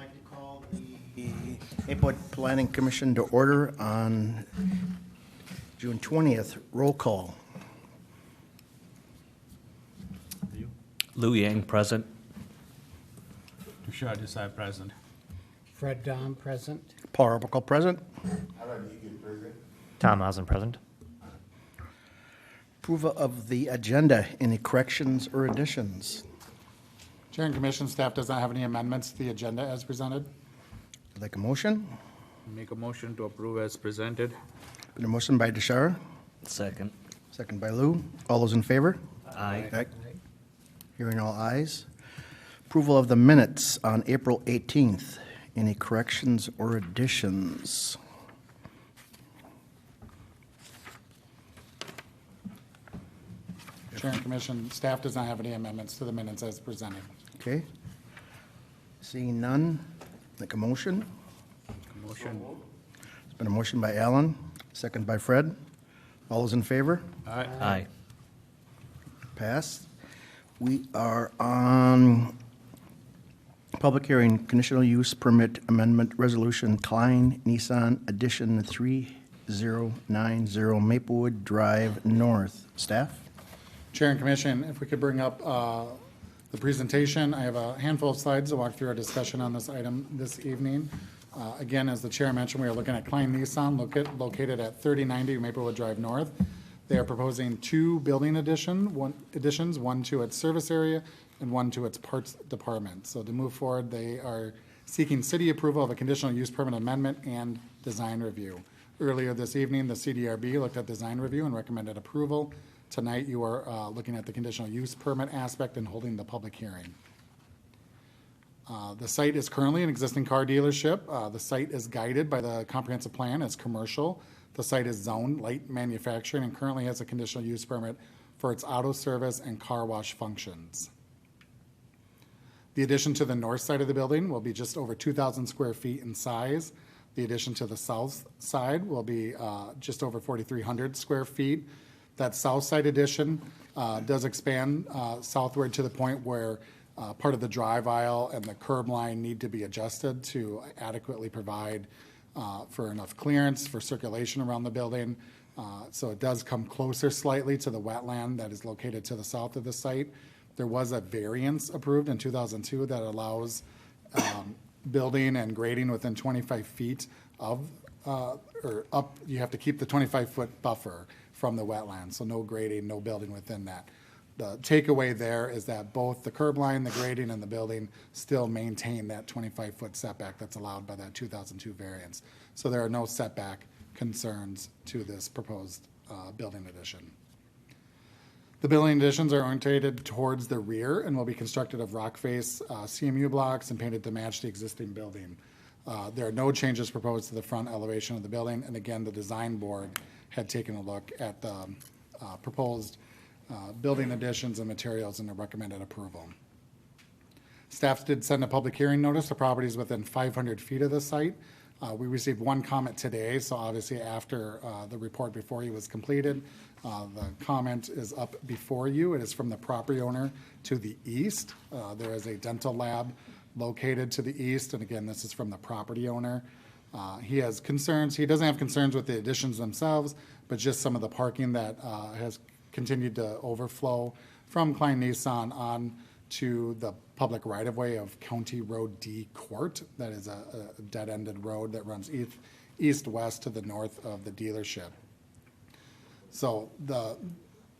like to call the Maplewood Planning Commission to order on June 20th. Roll call. Lou Yang, present. Tushar Desai, present. Fred Dom, present. Paul Arbuckle, present. Tom Hazen, present. Approval of the agenda. Any corrections or additions? Chair and Commission staff does not have any amendments to the agenda as presented. Like a motion? Make a motion to approve as presented. Been a motion by Deshara, Second. second by Lou. All those in favor? Aye. Hearing all ayes. Approval of the minutes on April 18th. Any corrections or additions? Chair and Commission staff does not have any amendments to the minutes as presented. Okay. Seeing none, make a motion. Motion. It's been a motion by Alan, second by Fred. All those in favor? Aye. Passed. We are on public hearing, conditional use permit amendment resolution, Klein Nissan Edition 3090 Maplewood Drive North. Staff? Chair and Commission, if we could bring up the presentation. I have a handful of slides to walk through our discussion on this item this evening. Again, as the chair mentioned, we are looking at Klein Nissan located at 3090 Maplewood Drive North. They are proposing two building additions, one to its service area and one to its parts department. So to move forward, they are seeking city approval of a conditional use permit amendment and design review. Earlier this evening, the CDRB looked at design review and recommended approval. Tonight, you are looking at the conditional use permit aspect and holding the public hearing. The site is currently an existing car dealership. The site is guided by the comprehensive plan as commercial. The site is zoned light manufacturing and currently has a conditional use permit for its auto service and car wash functions. The addition to the north side of the building will be just over 2,000 square feet in size. The addition to the south side will be just over 4,300 square feet. That south side addition does expand southward to the point where part of the drive aisle and the curb line need to be adjusted to adequately provide for enough clearance for circulation around the building. So it does come closer slightly to the wetland that is located to the south of the site. There was a variance approved in 2002 that allows building and grading within 25 feet of, or up, you have to keep the 25-foot buffer from the wetland, so no grading, no building within that. The takeaway there is that both the curb line, the grading, and the building still maintain that 25-foot setback that's allowed by that 2002 variance. So there are no setback concerns to this proposed building addition. The building additions are orientated towards the rear and will be constructed of rock face CMU blocks and painted to match the existing building. There are no changes proposed to the front elevation of the building, and again, the design board had taken a look at the proposed building additions and materials and recommended approval. Staff did send a public hearing notice to properties within 500 feet of the site. We received one comment today, so obviously after the report before you was completed, the comment is up before you. It is from the property owner to the east. There is a dental lab located to the east, and again, this is from the property owner. He has concerns. He doesn't have concerns with the additions themselves, but just some of the parking that has continued to overflow from Klein Nissan on to the public right-of-way of County Road D Court. That is a dead-ended road that runs east-west to the north of the dealership. So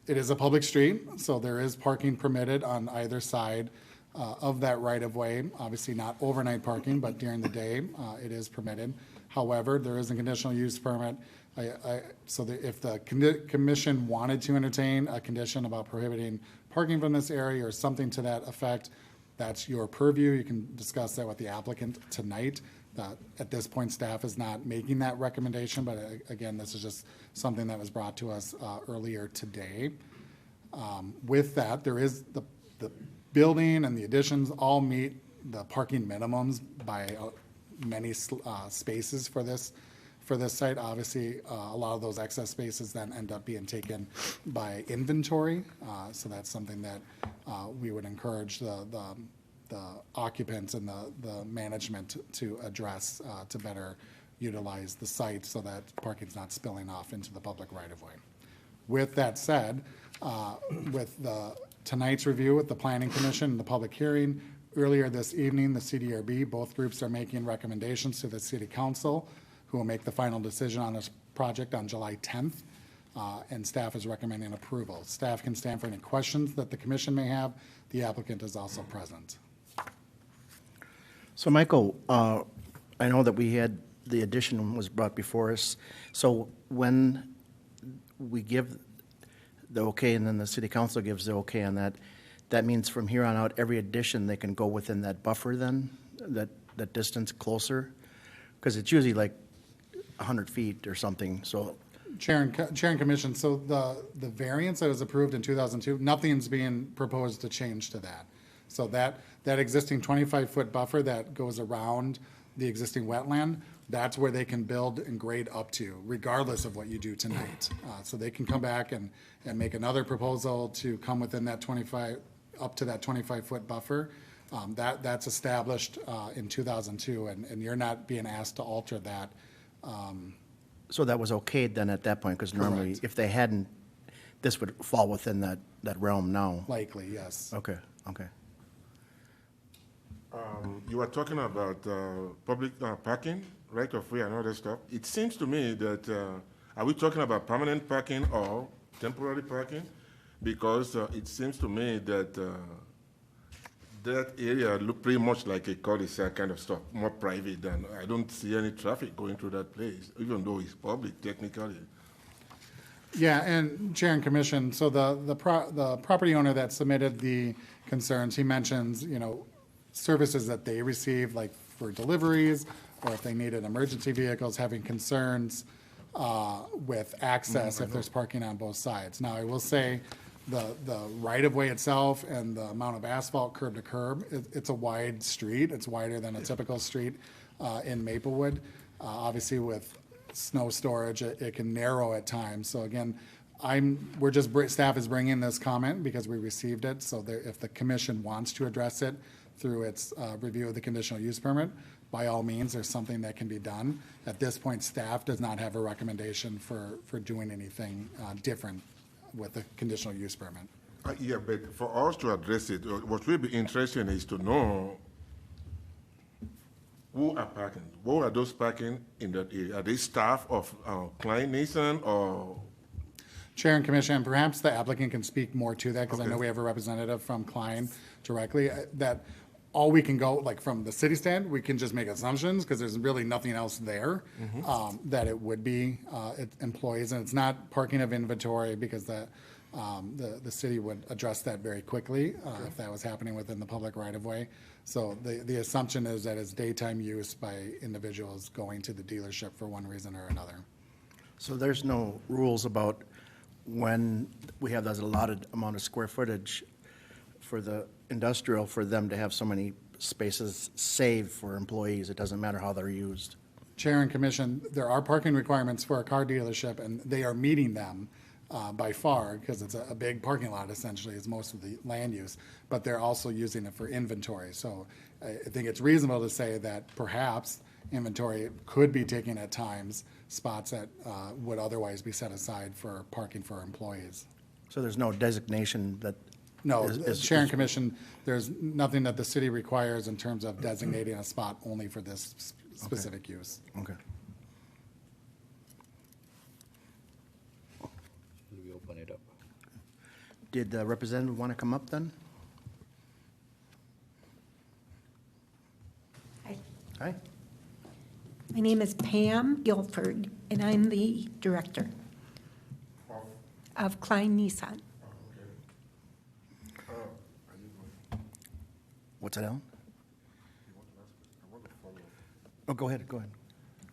it is a public street, so there is parking permitted on either side of that right-of-way. Obviously not overnight parking, but during the day it is permitted. However, there is a conditional use permit. So that if the commission wanted to entertain a condition about prohibiting parking from this area or something to that effect, that's your purview. You can discuss that with the applicant tonight. At this point, staff is not making that recommendation, but again, this is just something that was brought to us earlier today. With that, there is the building and the additions all meet the parking minimums by many spaces for this site. Obviously, a lot of those excess spaces then end up being taken by inventory. So that's something that we would encourage the the occupants and the management to address, to better utilize the site so that parking's not spilling off into the public right-of-way. With that said, with tonight's review with the Planning Commission and the public hearing, earlier this evening, the CDRB, both groups are making recommendations to the City Council, who will make the final decision on this project on July 10th, and staff is recommending approval. Staff can stand for any questions that the commission may have. The applicant is also present. So Michael, I know that we had, the addition was brought before us. So when we give the okay and then the city council gives the okay on that, that means from here on out, every addition, they can go within that buffer then, that distance closer? Because it's usually like 100 feet or something, so. Chair and Commission, so the variance that was approved in 2002, nothing's being proposed to change to that. So that existing 25-foot buffer that goes around the existing wetland, that's where they can build and grade up to, regardless of what you do tonight. So they can come back and make another proposal to come within that 25, up to that 25-foot buffer. That's established in 2002, and you're not being asked to alter that. So that was okayed then at that point, because normally, Correct. if they hadn't, this would fall within that realm now? Likely, yes. Okay, okay. You were talking about public parking, right of way and all that stuff. It seems to me that, are we talking about permanent parking or temporary parking? Because it seems to me that that area look pretty much like a cul-de-sac kind of stuff, more private than, I don't see any traffic going through that place, even though it's public technically. Yeah, and Chair and Commission, so the property owner that submitted the concerns, he mentions, services that they receive, like for deliveries, or if they needed emergency vehicles, having concerns with access if there's parking on both sides. Now, I will say, the right-of-way itself and the amount of asphalt curb to curb, it's a wide street. It's wider than a typical street in Maplewood. Obviously, with snow storage, it can narrow at times. So again, staff is bringing this comment because we received it. So if the commission wants to address it through its review of the conditional use permit, by all means, there's something that can be done. At this point, staff does not have a recommendation for doing anything different with the conditional use permit. Yeah, but for us to address it, what will be interesting is to know who are parking. Who are those parking in that area? Are they staff of Klein Nissan or? Chair and Commission, and perhaps the applicant can speak more to that, because I Okay. know we have a representative from Klein directly, that all we can go, like from the city stand, we can just make assumptions, because there's really nothing else there, that it would be employees, and it's not parking of inventory, because the city would address that very quickly if that was happening within the public right-of-way. So the assumption is that it's daytime use by individuals going to the dealership for one reason or another. So there's no rules about when we have that allotted amount of square footage for the industrial, for them to have so many spaces saved for employees? It doesn't matter how they're used. Chair and Commission, there are parking requirements for a car dealership, and they are meeting them by far, because it's a big parking lot essentially, is most of the land use, but they're also using it for inventory. So I think it's reasonable to say that perhaps inventory could be taking at times spots that would otherwise be set aside for parking for employees. So there's no designation that. No, Chair and Commission, there's nothing that the city requires in terms of designating a spot only for this specific use. Okay. We open it up. Did the representative want to come up then? Hi. Hi. My name is Pam Guilford, and I'm the director of Klein Nissan. What's that, Alan? Oh, go ahead, go ahead.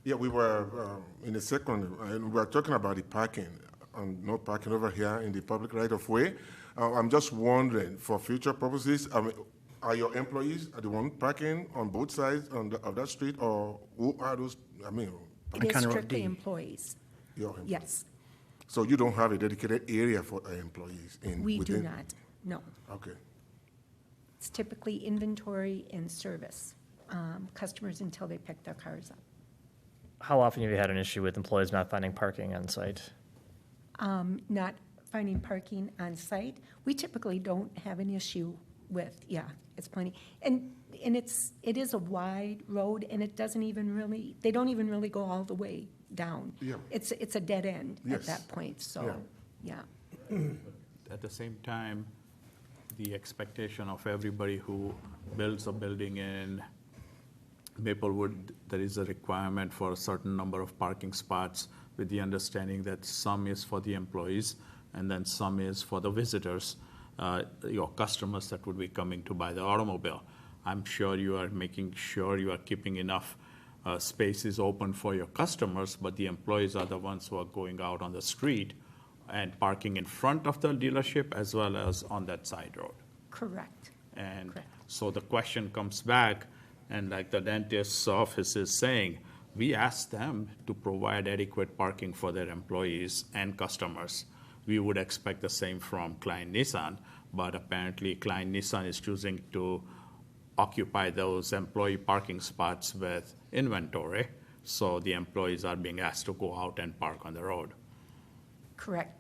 Yeah, we were in a second, and we were talking about the parking, and no parking over here in the public right-of-way. I'm just wondering, for future purposes, are your employees the one parking on both sides of that street, or who are those? It is Conroe strictly D. employees. Your employees? Yes, So you don't have a dedicated area for employees we do within? not, no. Okay. It's typically inventory and service, customers until they pick their cars up. How often have you had an issue with employees not finding parking on site? Not finding parking on site. We typically don't have an issue with, it's plenty. And it is a wide road, and it doesn't even really, they don't even really go all the way down. Yeah. It's a dead end at Yes. that point, so, yeah. At the same time, the expectation of everybody who builds a building in Maplewood, there is a requirement for a certain number of parking spots with the understanding that some is for the employees and then some is for the visitors, your customers that would be coming to buy the automobile. I'm sure you are making sure you are keeping enough spaces open for your customers, but the employees are the ones who are going out on the street and parking in front of the dealership as well as on that side road. Correct. And Correct. so the question comes back, and like the dentist's office is saying, we ask them to provide adequate parking for their employees and customers. We would expect the same from Klein Nissan, but apparently Klein Nissan is choosing to occupy those employee parking spots with inventory, so the employees are being asked to go out and park on the road. Correct.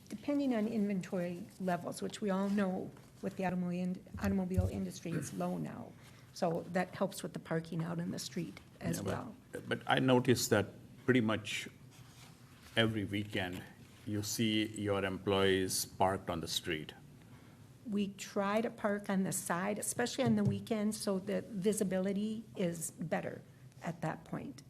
Depending on inventory levels, which we all know with the automobile industry is low now. So that helps with the parking out in the street as well. But I noticed that pretty much every weekend, you see your employees parked on the street. We try to park on the side, especially on the weekends, so that visibility is better at that point.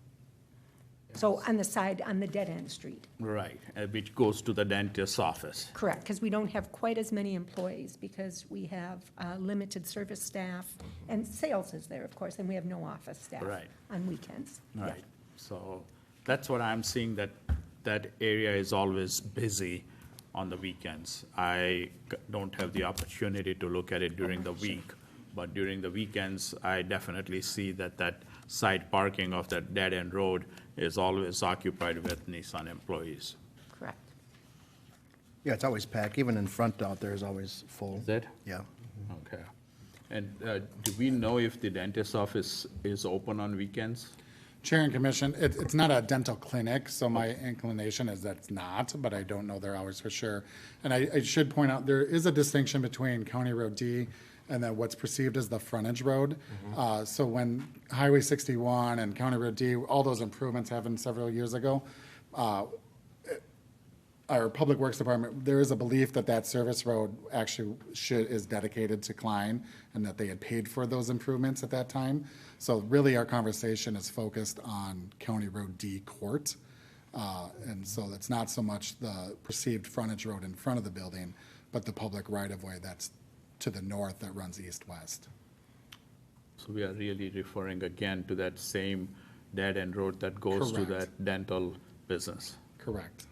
So on the side, on the dead-end street. Right, which goes to the dentist's office. Correct, because we don't have quite as many employees, because we have limited service staff, and sales is there, of course, and we have no office staff Right. on weekends. Yeah. Right, so that's what I'm seeing, that area is always busy on the weekends. I don't have the opportunity to look at it during the week, but during the weekends, I definitely see that side parking of that dead-end road is always occupied with Nissan employees. Correct. Yeah, it's always packed, even in front out there is always full. Is it? Yeah. Okay. And do we know if the dentist's office is open on weekends? Chair and Commission, it's not a dental clinic, so my inclination is that it's not, but I don't know their hours for sure. And I should point out, there is a distinction between County Road D and then what's perceived as the frontage road. So when Highway 61 and County Road D, all those improvements happened several years ago, our Public Works Department, there is a belief that that service road actually is dedicated to Klein, and that they had paid for those improvements at that time. So really, our conversation is focused on County Road D Court. And so it's not so much the perceived frontage road in front of the building, but the public right-of-way that's to the north that runs east-west. So we are really referring again to that same dead-end road that goes to Correct. that dental business. Correct.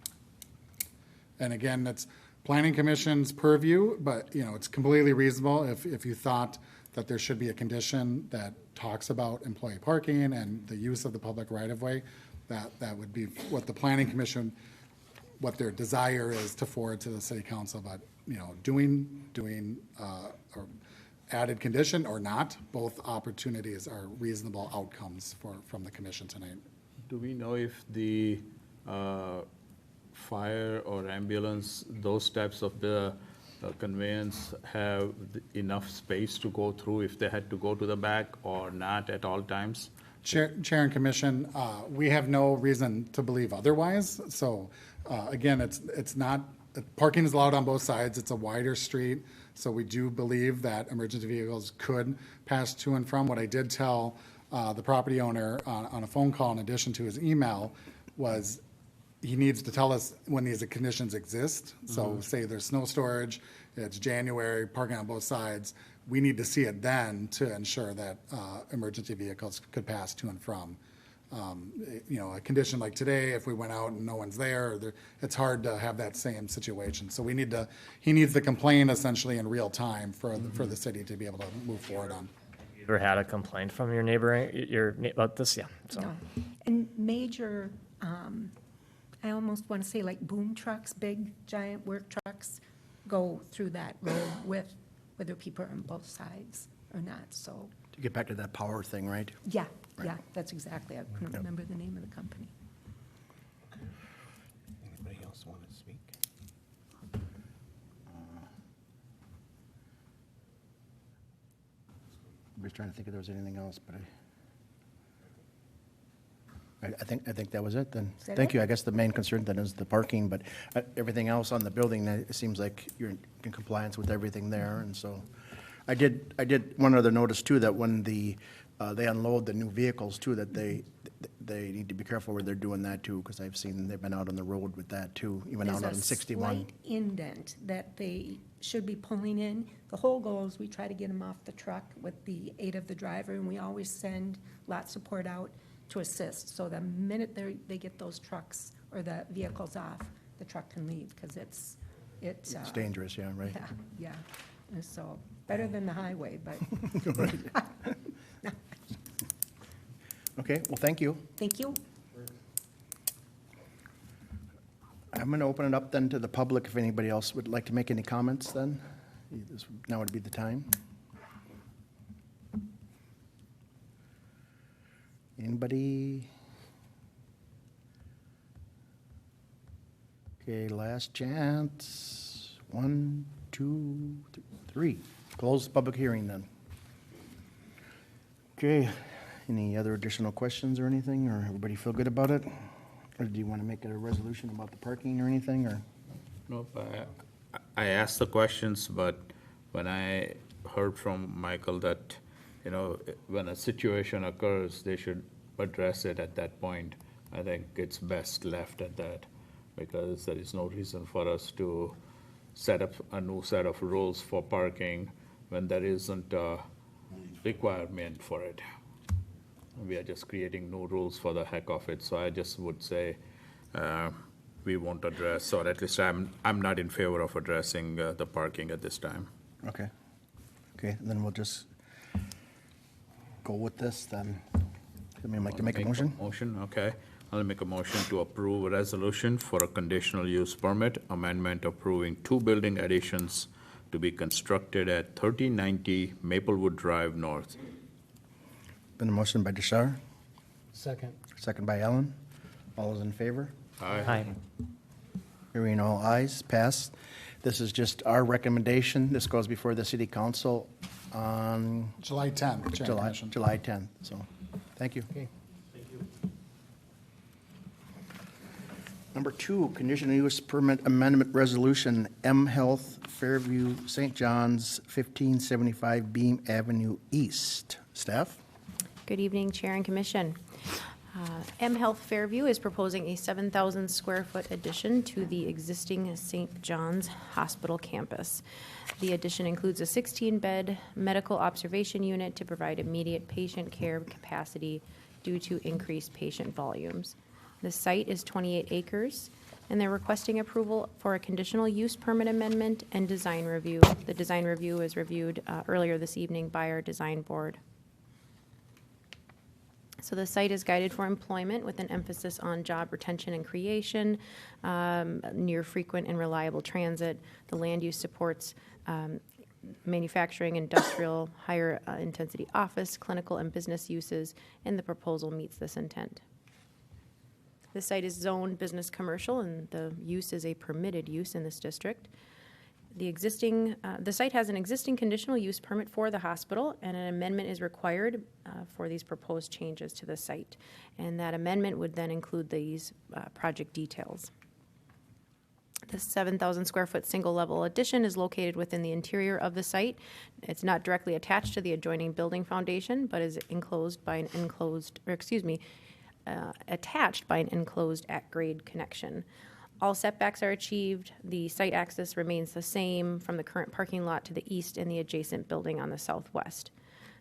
And again, that's Planning Commission's purview, but, it's completely reasonable if you thought that there should be a condition that talks about employee parking and the use of the public right-of-way, that would be what the Planning Commission, what their desire is to forward to the City Council, but, doing or added condition or not, both opportunities are reasonable outcomes from the commission tonight. Do we know if the fire or ambulance, those types of the conveyance have enough space to go through if they had to go to the back or not at all times? Chair and Commission, we have no reason to believe otherwise. So again, it's not, parking is allowed on both sides. It's a wider street. So we do believe that emergency vehicles could pass to and from. What I did tell the property owner on a phone call in addition to his email was he needs to tell us when these conditions exist. So say there's snow storage, it's January, parking on both sides. We need to see it then to ensure that emergency vehicles could pass to and from. A condition like today, if we went out and no one's there, it's hard to have that same situation. So he needs to complain essentially in real time for the city to be able to move forward on. You ever had a complaint from your neighbor, about this? Yeah. So. No. And major, I almost want to say like boom trucks, big giant work trucks go through that road with whether people are on both sides or not, so, To get back to that power thing, right? yeah, yeah, that's exactly, I couldn't remember the name of the company. Anybody else want to speak? I was trying to think if there was anything else, but I think that was it then. Is that Thank it? you. I guess the main concern then is the parking, but everything else on the building, it seems like you're in compliance with everything there, and so. I did one other notice too, that when they unload the new vehicles too, that they need to be careful where they're doing that too, because I've seen they've been out on the road with that too, even out on 61. There's a slight indent that they should be pulling in. The whole goal is we try to get them off the truck with the aid of the driver, and we always send lot support out to assist. So the minute they get those trucks or the vehicles off, the truck can leave, because it's. It's dangerous, yeah, right. Yeah, yeah. And so, better than the highway, but, Okay, well, thank you. thank you. I'm going to open it up then to the public, if anybody else would like to make any comments then. Now would be the time. Anybody? Okay, last chance. 1, 2, 3. Close the public hearing then. Okay, any other additional questions or anything, or everybody feel good about it? Or do you want to make a resolution about the parking or anything, or? No, I asked the questions, but when I heard from Michael that, when a situation occurs, they should address it at that point. I think it's best left at that, because there is no reason for us to set up a new set of rules for parking when there isn't a requirement for it. We are just creating new rules for the heck of it, so I just would say we won't address, or at least I'm not in favor of addressing the parking at this time. Okay. Okay, then we'll just go with this then. Somebody like to make a motion? Motion, okay. I'll make a motion to approve a resolution for a conditional use permit amendment approving 2 building additions to be constructed at 1390 Maplewood Drive North. Been a motion by Deshar, Second. second by Ellen. All those in favor? Aye. Hearing all ayes, passed. This is just our recommendation. This goes before the city council on July 10th, Chair and Commission. July 10th, so, thank you. Okay. Number 2, conditional use permit amendment resolution, M Health Fairview St. John's, 1575 Beam Avenue East. Staff? Good evening, Chair and Commission. M Health Fairview is proposing a 7,000 square foot addition to the existing St. John's Hospital campus. The addition includes a 16-bed medical observation unit to provide immediate patient care capacity due to increased patient volumes. The site is 28 acres, and they're requesting approval for a conditional use permit amendment and design review. The design review was reviewed earlier this evening by our design board. So the site is guided for employment with an emphasis on job retention and creation, near frequent and reliable transit. The land use supports manufacturing, industrial, higher intensity office, clinical, and business uses, and the proposal meets this intent. The site is zoned business commercial, and the use is a permitted use in this district. The site has an existing conditional use permit for the hospital, and an amendment is required for these proposed changes to the site. And that amendment would then include these project details. The 7,000 square foot single level addition is located within the interior of the site. It's not directly attached to the adjoining building foundation, but is attached by an enclosed at-grade connection. All setbacks are achieved. The site access remains the same from the current parking lot to the east and the adjacent building on the southwest.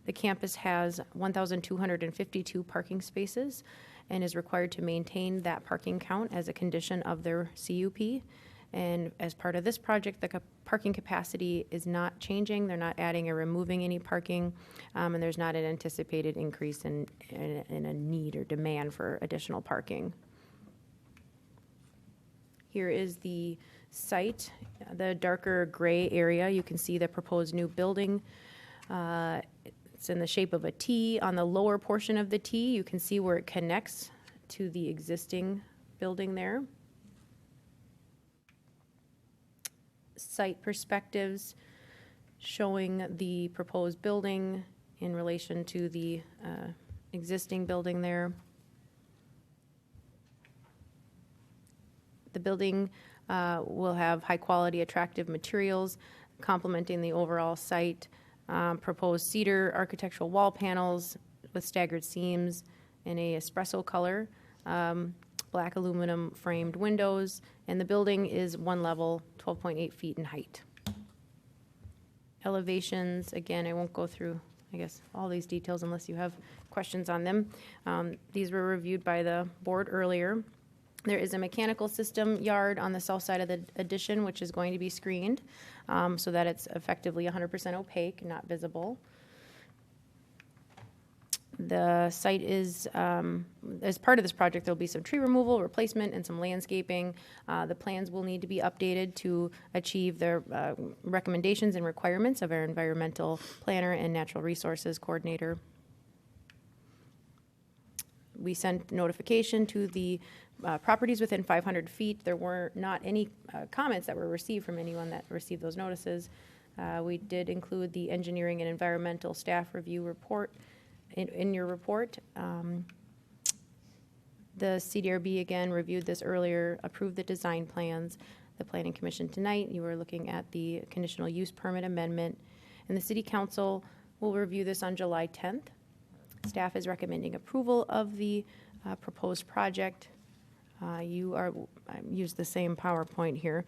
The campus has 1,252 parking spaces and is required to maintain that parking count as a condition of their CUP. And as part of this project, the parking capacity is not changing. They're not adding or removing any parking, and there's not an anticipated increase in a need or demand for additional parking. Here is the site. The darker gray area, you can see the proposed new building. It's in the shape of a T. On the lower portion of the T, you can see where it connects to the existing building there. Site perspectives showing the proposed building in relation to the existing building there. The building will have high-quality, attractive materials complementing the overall site. Proposed cedar architectural wall panels with staggered seams in a espresso color, black aluminum framed windows, and the building is one level, 12.8 feet in height. Elevations, again, I won't go through, I guess, all these details unless you have questions on them. These were reviewed by the board earlier. There is a mechanical system yard on the south side of the addition, which is going to be screened so that it's effectively 100% opaque, not visible. The site is, as part of this project, there'll be some tree removal, replacement, and some landscaping. The plans will need to be updated to achieve the recommendations and requirements of our environmental planner and natural resources coordinator. We sent notification to the properties within 500 feet. There were not any comments that were received from anyone that received those notices. We did include the engineering and environmental staff review report in your report. The CDRB, again, reviewed this earlier, approved the design plans. The Planning Commission tonight, you were looking at the conditional use permit amendment. And the City Council will review this on July 10th. Staff is recommending approval of the proposed project. I used the same PowerPoint here.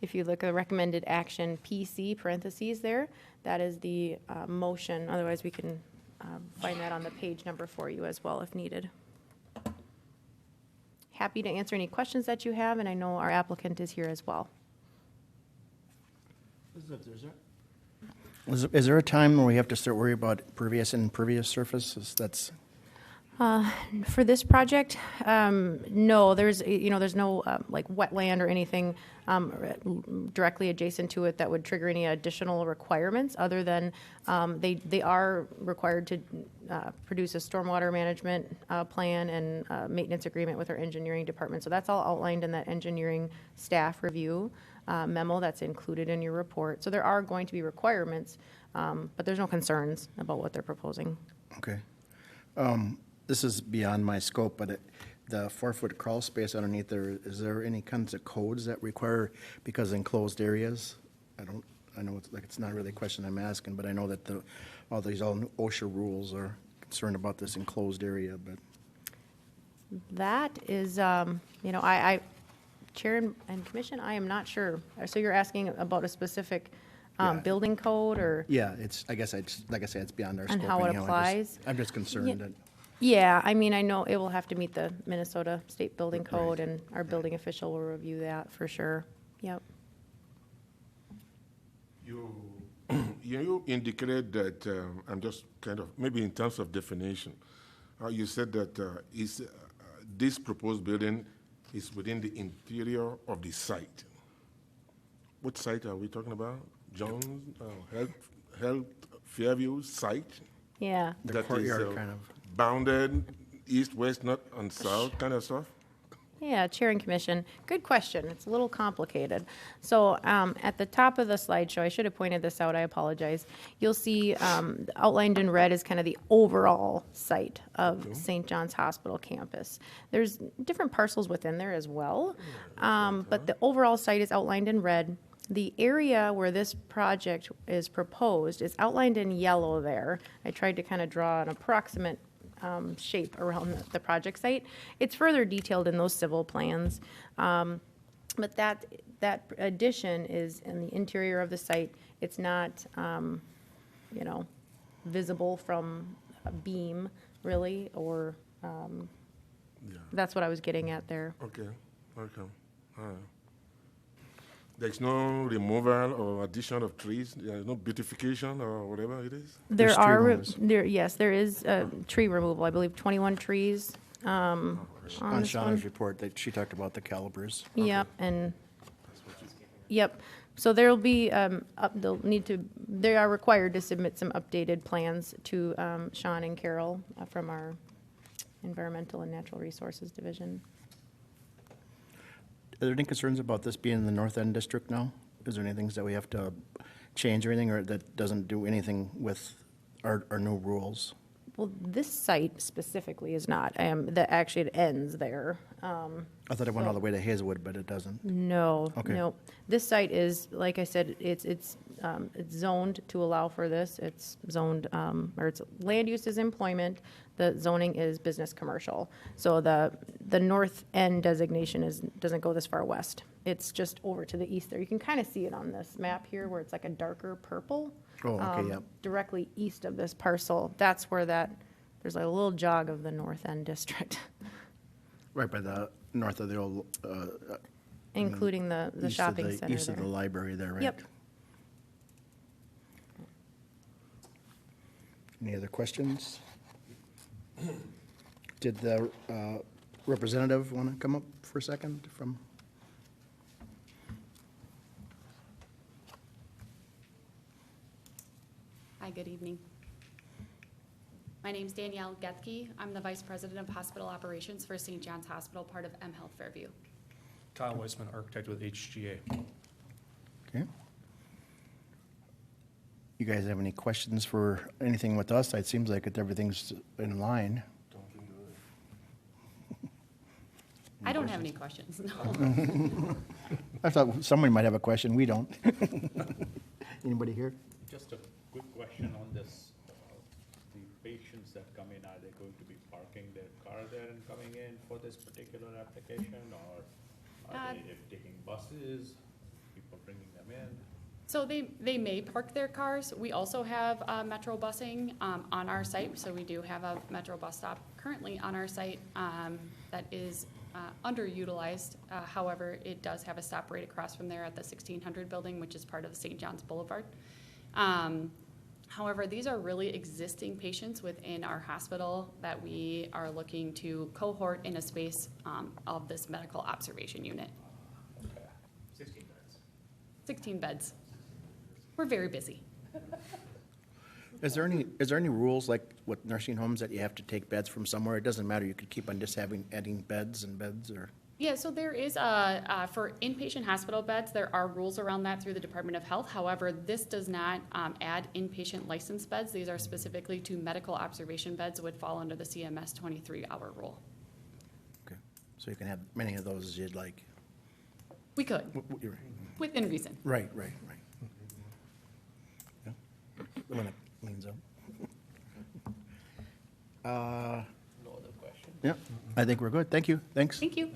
If you look at the recommended action PC parentheses there, that is the motion. Otherwise, we can find that on the page number for you as well if needed. Happy to answer any questions that you have, and I know our applicant is here as well. Is there a time where we have to start worrying about pervious and impervious surfaces? That's, For this project, no, there's no like wetland or anything directly adjacent to it that would trigger any additional requirements other than they are required to produce a stormwater management plan and maintenance agreement with our engineering department. So that's all outlined in that engineering staff review memo that's included in your report. So there are going to be requirements, but there's no concerns about what they're proposing. okay. This is beyond my scope, but the 4-foot crawl space underneath there, is there any kinds of codes that require, because enclosed areas? I know it's not really a question I'm asking, but I know that all these OSHA rules are concerned about this enclosed area, but. That is, Chair and Commission, I am not sure. So you're asking about a specific building code or? Yeah, like I say, it's beyond our scope. And how it anyhow. applies? I'm just concerned that. Yeah, I mean, I know it will have to meet the Minnesota State Building Code, and our building official will review that for sure. Yep. You indicated that, I'm just kind of, maybe in terms of definition, you said that this proposed building is within the interior of the site. What site are we talking about? Jones Health Fairview site? Yeah. The That is courtyard kind of. bounded east, west, north, and south kind of stuff? Yeah, Chair and Commission. Good question. It's a little complicated. So at the top of the slideshow, I should have pointed this out, I apologize. You'll see outlined in red is kind of the overall site of St. John's Hospital campus. There's different parcels within there as well, but the overall site is outlined in red. The area where this project is proposed is outlined in yellow there. I tried to kind of draw an approximate shape around the project site. It's further detailed in those civil plans. But that addition is in the interior of the site. It's not, visible from a beam, really, or that's what I was getting at there. Okay, all right. There's no removal or addition of trees? There's no beautification or whatever it is? There There's tree are, yes, there is tree removal, I believe 21 trees. On this Shauna's one. report, that she talked about the calibers. Yep, and Yep. So there'll be, they are required to submit some updated plans to Sean and Carol from our Environmental and Natural Resources Division. Are there any concerns about this being in the North End District now? Is there any things that we have to change or anything, or that doesn't do anything with our new rules? Well, this site specifically is not, that actually it ends there. I thought it went all the way to Hazelwood, but it doesn't. No, Okay. no. This site is, like I said, it's zoned to allow for this. It's zoned, or its land use is employment. The zoning is business commercial. So the north end designation doesn't go this far west. It's just over to the east there. You can kind of see it on this map here where it's like a darker purple. Oh, okay, yep. Directly east of this parcel. That's where there's like a little jog of the north end district, Right by the north of the old, including the east of shopping the- center East of the there. library there, right? Yep. Any other questions? Did the representative want to come up for a second from? Hi, good evening. My name's Danielle Gethke. I'm the Vice President of Hospital Operations for St. John's Hospital, part of M Health Fairview. Kyle Weissman, architect with HGA. Okay. You guys have any questions for anything with us? It seems like everything's in line. I don't have any questions, no. I thought somebody might have a question. We don't. Anybody here? Just a quick question on this. The patients that come in, are they going to be parking their car there and coming in for this particular application? Or are they taking buses, people bringing them in? So they may park their cars. We also have Metro busing on our site, so we do have a Metro bus stop currently on our site that is underutilized. However, it does have a stop right across from there at the 1600 building, which is part of St. John's Boulevard. However, these are really existing patients within our hospital that we are looking to cohort in a space of this medical observation unit. Okay, 16 beds. 16 beds. We're very busy. Is there any rules like with nursing homes that you have to take beds from somewhere? It doesn't matter. You could keep on just adding beds and beds, or? Yeah, so there is, for inpatient hospital beds, there are rules around that through the Department of Health. However, this does not add inpatient licensed beds. These are specifically to medical observation beds, would fall under the CMS 23-hour rule. Okay. So you can have many of those as you'd like. We could, You're right. within reason. Right. Yeah. When it leans up. No other questions? Yeah, I think we're good. Thank you. Thanks. Thank you.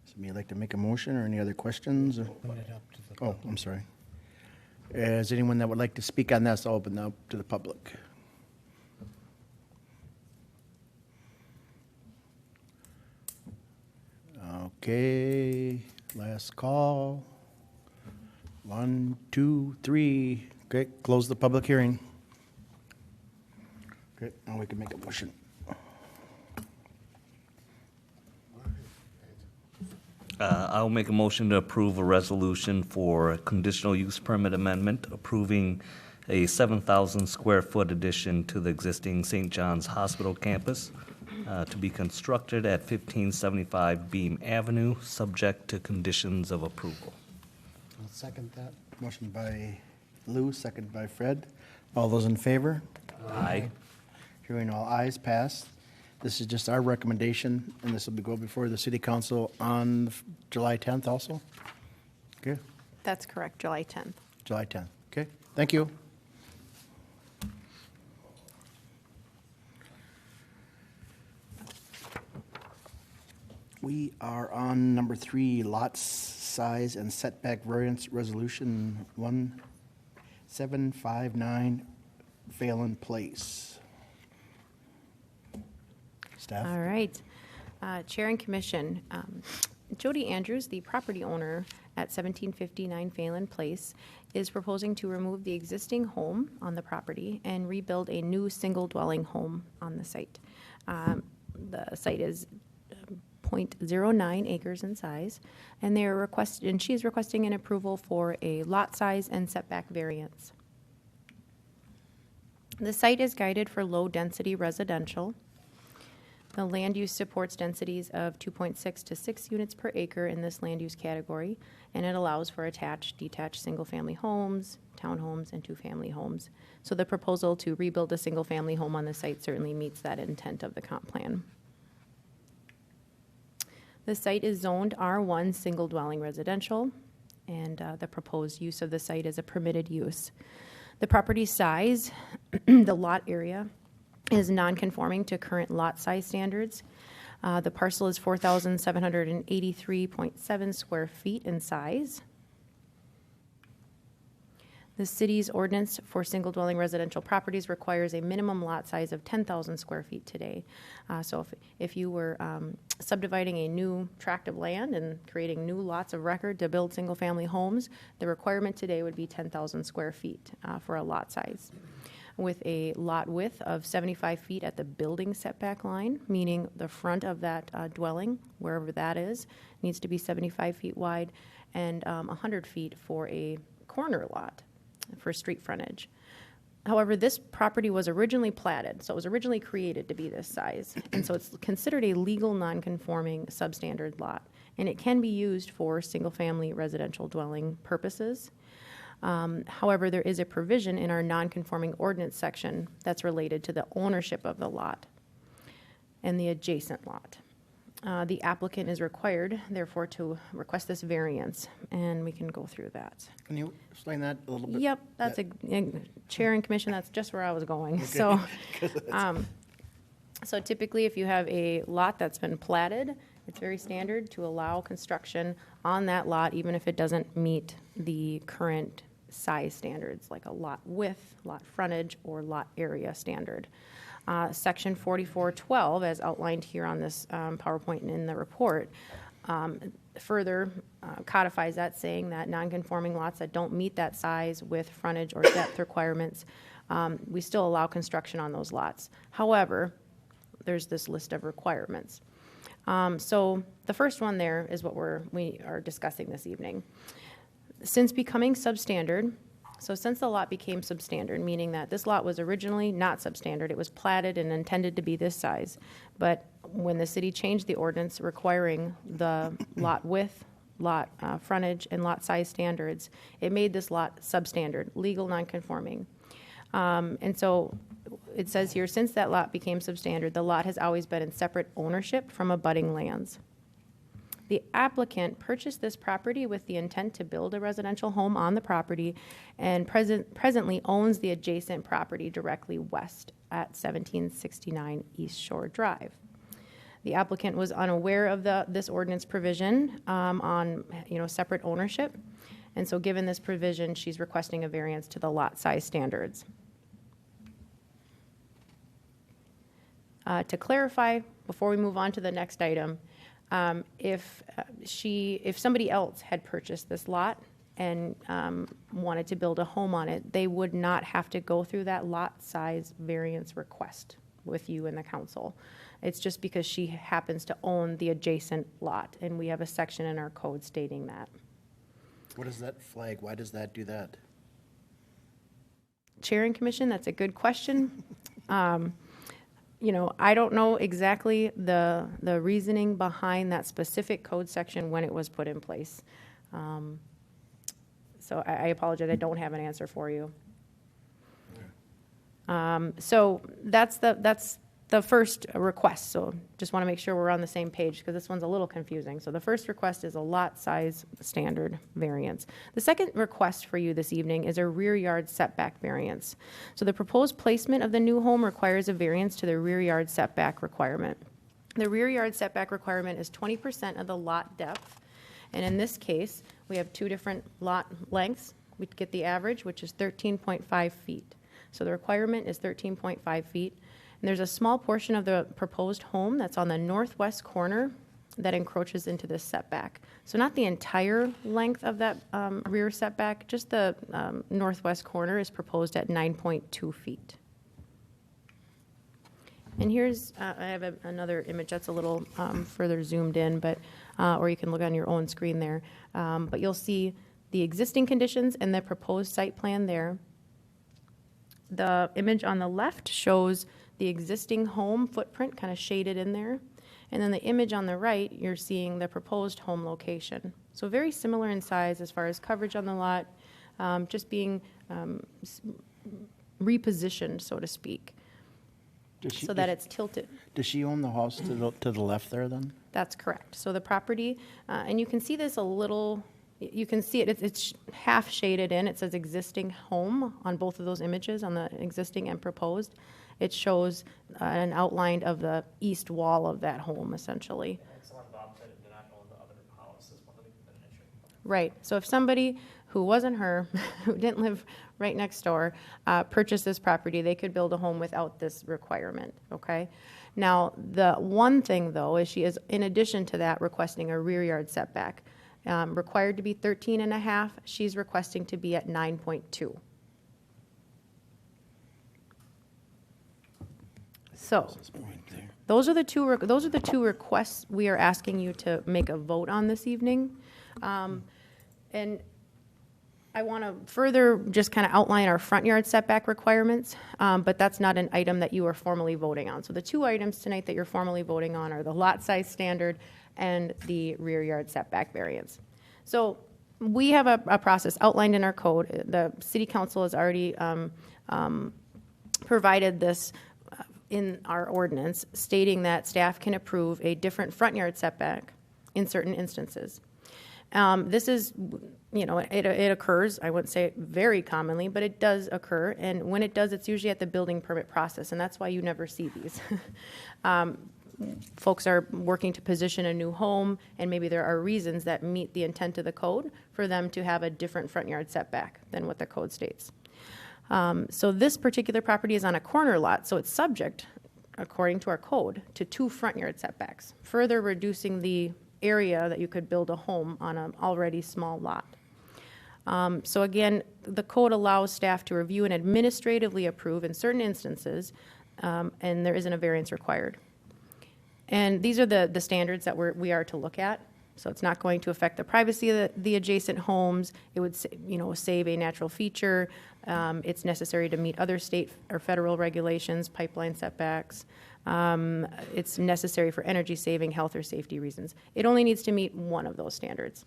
Somebody like to make a motion or any other questions? or- Open it up to the Oh, public. I'm sorry. Is anyone that would like to speak on this? I'll open up to the public. Okay, last call. 1, 2, 3. Okay, close the public hearing. Okay, now we can make a motion. I'll make a motion to approve a resolution for a conditional use permit amendment approving a 7,000 square foot addition to the existing St. John's Hospital campus to be constructed at 1575 Beam Avenue, subject to conditions of approval. I'll second that. Motion by Lou, second by Fred. All those in favor? Aye. Hearing all ayes, passed. This is just our recommendation, and this will go before the city council on July 10th also? Okay, That's correct, July 10th. July 10th. Okay, thank you. We are on number 3, lots size and setback variance resolution 1759 Phelan Place. Staff? All right. Chair and Commission, Jody Andrews, the property owner at 1759 Phelan Place, is proposing to remove the existing home on the property and rebuild a new single-dwelling home on the site. The site is 0.09 acres in size, and she is requesting an approval for a lot size and setback variance. The site is guided for low-density residential. The land use supports densities of 2.6 to 6 units per acre in this land use category, and it allows for attached, detached single-family homes, townhomes, and two-family homes. So the proposal to rebuild a single-family home on the site certainly meets that intent of the comp plan. The site is zoned R1 single-dwelling residential, and the proposed use of the site is a permitted use. The property size, the lot area, is non-conforming to current lot size standards. The parcel is 4,783.7 square feet in size. The city's ordinance for single-dwelling residential properties requires a minimum lot size of 10,000 square feet today. So if you were subdividing a new tract of land and creating new lots of record to build single-family homes, the requirement today would be 10,000 square feet for a lot size, with a lot width of 75 feet at the building setback line, meaning the front of that dwelling, wherever that is, needs to be 75 feet wide, and 100 feet for a corner lot for street frontage. However, this property was originally platted, so it was originally created to be this size, and so it's considered a legal non-conforming substandard lot, and it can be used for single-family residential dwelling purposes. However, there is a provision in our non-conforming ordinance section that's related to the ownership of the lot and the adjacent lot. The applicant is required, therefore, to request this variance, and we can go through that. Can you explain that a little bit? Yep, that's Chair and Commission, that's just where I was going. Okay. So typically, if you have a lot that's been platted, it's very standard to allow construction on that lot, even if it doesn't meet the current size standards, like a lot width, lot frontage, or lot area standard. Section 4412, as outlined here on this PowerPoint and in the report, further codifies that, saying that non-conforming lots that don't meet that size, width, frontage, or depth requirements, we still allow construction on those lots. However, there's this list of requirements. So the first one there is what we are discussing this evening. Since becoming substandard, so since the lot became substandard, meaning that this lot was originally not substandard, it was platted and intended to be this size, but when the city changed the ordinance requiring the lot width, lot frontage, and lot size standards, it made this lot substandard, legal non-conforming. And so it says here, since that lot became substandard, the lot has always been in separate ownership from abutting lands. The applicant purchased this property with the intent to build a residential home on the property and presently owns the adjacent property directly west at 1769 East Shore Drive. The applicant was unaware of this ordinance provision on separate ownership, and so given this provision, she's requesting a variance to the lot size standards. To clarify, before we move on to the next item, if somebody else had purchased this lot and wanted to build a home on it, they would not have to go through that lot size variance request with you and the council. It's just because she happens to own the adjacent lot, and we have a section in our code stating that. What is that flag? Why does that do that? Chair and Commission, that's a good question. I don't know exactly the reasoning behind that specific code section when it was put in place. So I apologize, I don't have an answer for you. So that's the first request. So just want to make sure we're on the same page because this one's a little confusing. So the first request is a lot size standard variance. The second request for you this evening is a rear yard setback variance. So the proposed placement of the new home requires a variance to the rear yard setback requirement. The rear yard setback requirement is 20% of the lot depth. And in this case, we have two different lot lengths. We get the average, which is 13.5 feet. So the requirement is 13.5 feet. And there's a small portion of the proposed home that's on the northwest corner that encroaches into this setback. So not the entire length of that rear setback, just the northwest corner is proposed at 9.2 feet. And here's, I have another image that's a little further zoomed in, but, or you can look on your own screen there. But you'll see the existing conditions and the proposed site plan there. The image on the left shows the existing home footprint kind of shaded in there. And then the image on the right, you're seeing the proposed home location. So very similar in size as far as coverage on the lot, just being repositioned, so to speak, so that it's tilted. Does she own the house to the left there then? That's correct. So the property, and you can see this a little, you can see it, it's half shaded in. It says existing home on both of those images, on the existing and proposed. It shows an outline of the east wall of that home, essentially. Right. So if somebody who wasn't her, who didn't live right next door, purchased this property, they could build a home without this requirement, okay? Now, the one thing, though, is she is, in addition to that, requesting a rear yard setback. Required to be 13 and a half, she's requesting to be at 9.2. So, those are the two requests we are asking you to make a vote on this evening. And I want to further just kind of outline our front yard setback requirements, but that's not an item that you are formally voting on. So the two items tonight that you're formally voting on are the lot size standard and the rear yard setback variance. So we have a process outlined in our code. The city council has already provided this in our ordinance, stating that staff can approve a different front yard setback in certain instances. This is, you know, it occurs, I wouldn't say very commonly, but it does occur. And when it does, it's usually at the building permit process, and that's why you never see these. Folks are working to position a new home, and maybe there are reasons that meet the intent of the code for them to have a different front yard setback than what the code states. So this particular property is on a corner lot, so it's subject, according to our code, to 2 front yard setbacks, further reducing the area that you could build a home on an already small lot. So again, the code allows staff to review and administratively approve in certain instances, and there isn't a variance required. And these are the standards that we are to look at. So it's not going to affect the privacy of the adjacent homes. It would, you know, save a natural feature. It's necessary to meet other state or federal regulations, pipeline setbacks. It's necessary for energy saving, health, or safety reasons. It only needs to meet one of those standards.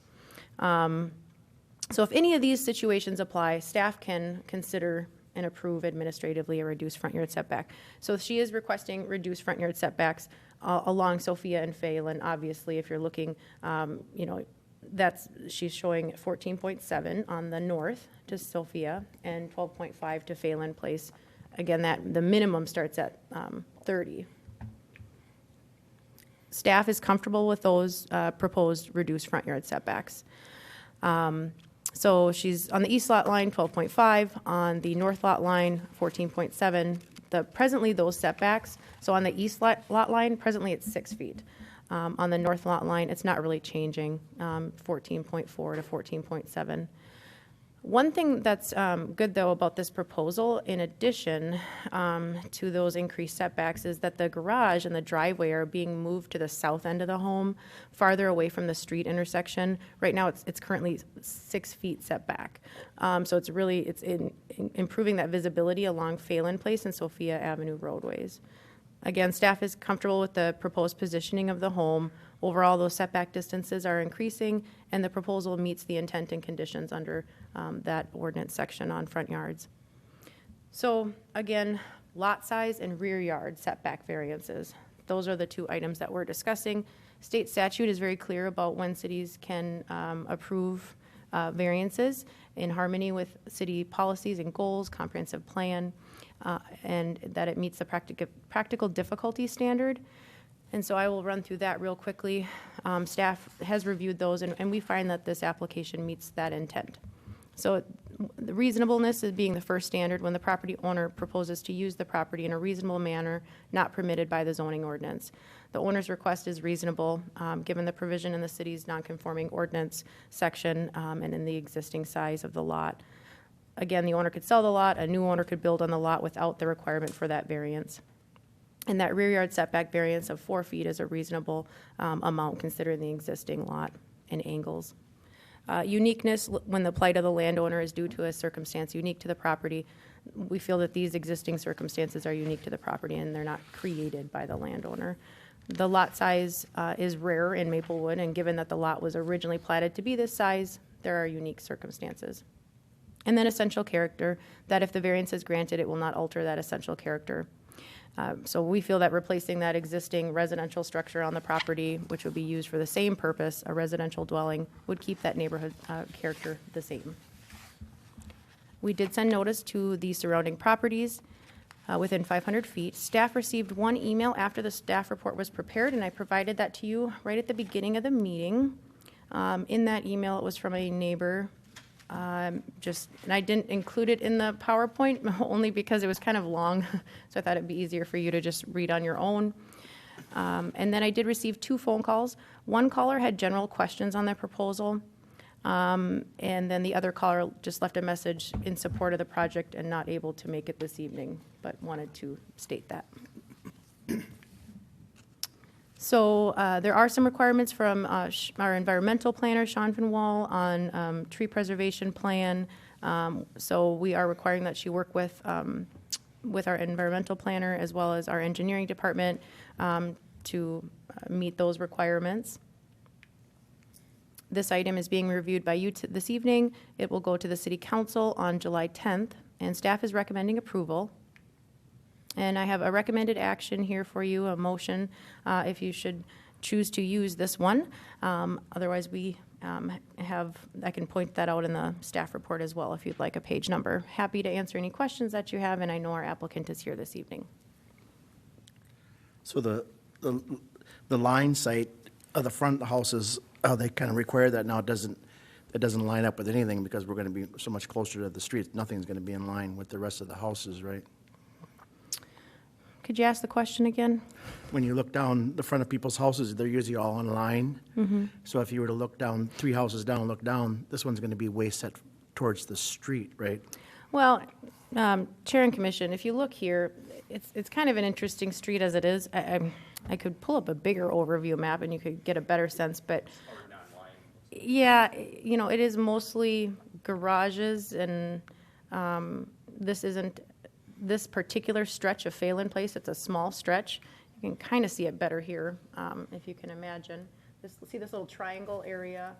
So if any of these situations apply, staff can consider and approve administratively a reduced front yard setback. So she is requesting reduced front yard setbacks along Sophia and Phelan. Obviously, if you're looking, you know, she's showing 14.7 on the north to Sophia and 12.5 to Phelan Place. Again, the minimum starts at 30. Staff is comfortable with those proposed reduced front yard setbacks. So she's on the east lot line, 12.5, on the north lot line, 14.7. Presently, those setbacks, so on the east lot line, presently it's 6 feet. On the north lot line, it's not really changing, 14.4 to 14.7. One thing that's good, though, about this proposal, in addition to those increased setbacks, is that the garage and the driveway are being moved to the south end of the home, farther away from the street intersection. Right now, it's currently 6 feet setback. So it's really, improving that visibility along Phelan Place and Sophia Avenue roadways. Again, staff is comfortable with the proposed positioning of the home. Overall, those setback distances are increasing, and the proposal meets the intent and conditions under that ordinance section on front yards. So again, lot size and rear yard setback variances. Those are the two items that we're discussing. State statute is very clear about when cities can approve variances in harmony with city policies and goals, comprehensive plan, and that it meets the practical difficulty standard. And so I will run through that real quickly. Staff has reviewed those, and we find that this application meets that intent. So the reasonableness is being the first standard when the property owner proposes to use the property in a reasonable manner not permitted by the zoning ordinance. The owner's request is reasonable given the provision in the city's nonconforming ordinance section and in the existing size of the lot. Again, the owner could sell the lot. A new owner could build on the lot without the requirement for that variance. And that rear yard setback variance of 4 feet is a reasonable amount considering the existing lot and angles. Uniqueness, when the plight of the landowner is due to a circumstance unique to the property, we feel that these existing circumstances are unique to the property and they're not created by the landowner. The lot size is rare in Maplewood, and given that the lot was originally platted to be this size, there are unique circumstances. And then essential character, that if the variance is granted, it will not alter that essential character. So we feel that replacing that existing residential structure on the property, which would be used for the same purpose, a residential dwelling, would keep that neighborhood character the same. We did send notice to the surrounding properties within 500 feet. Staff received one email after the staff report was prepared, and I provided that to you right at the beginning of the meeting. In that email, it was from a neighbor. And I didn't include it in the PowerPoint only because it was kind of long, so I thought it'd be easier for you to just read on your own. And then I did receive 2 phone calls. One caller had general questions on their proposal, and then the other caller just left a message in support of the project and not able to make it this evening, but wanted to state that. So there are some requirements from our environmental planner, Sean Van Wall, on tree preservation plan. So we are requiring that she work with our environmental planner as well as our engineering department to meet those requirements. This item is being reviewed by you this evening. It will go to the City Council on July 10th, and staff is recommending approval. And I have a recommended action here for you, a motion, if you should choose to use this one. Otherwise, I can point that out in the staff report as well if you'd like a page number. Happy to answer any questions that you have, and I know our applicant is here this evening. So the line site of the front houses, they kind of require that now. It doesn't line up with anything because we're going to be so much closer to the street. Nothing's going to be in line with the rest of the houses, right? Could you ask the question again? When you look down the front of people's houses, they're usually all in line. Mm-hmm. So if you were to look down 3 houses down, look down, this one's going to be way set towards the street, right? Well, Chair and Commission, if you look here, it's kind of an interesting street as it is. I could pull up a bigger overview map and you could get a better sense, but yeah, it is mostly garages, and this particular stretch of Phelan Place, it's a small stretch. You can kind of see it better here, if you can imagine. See this little triangle area,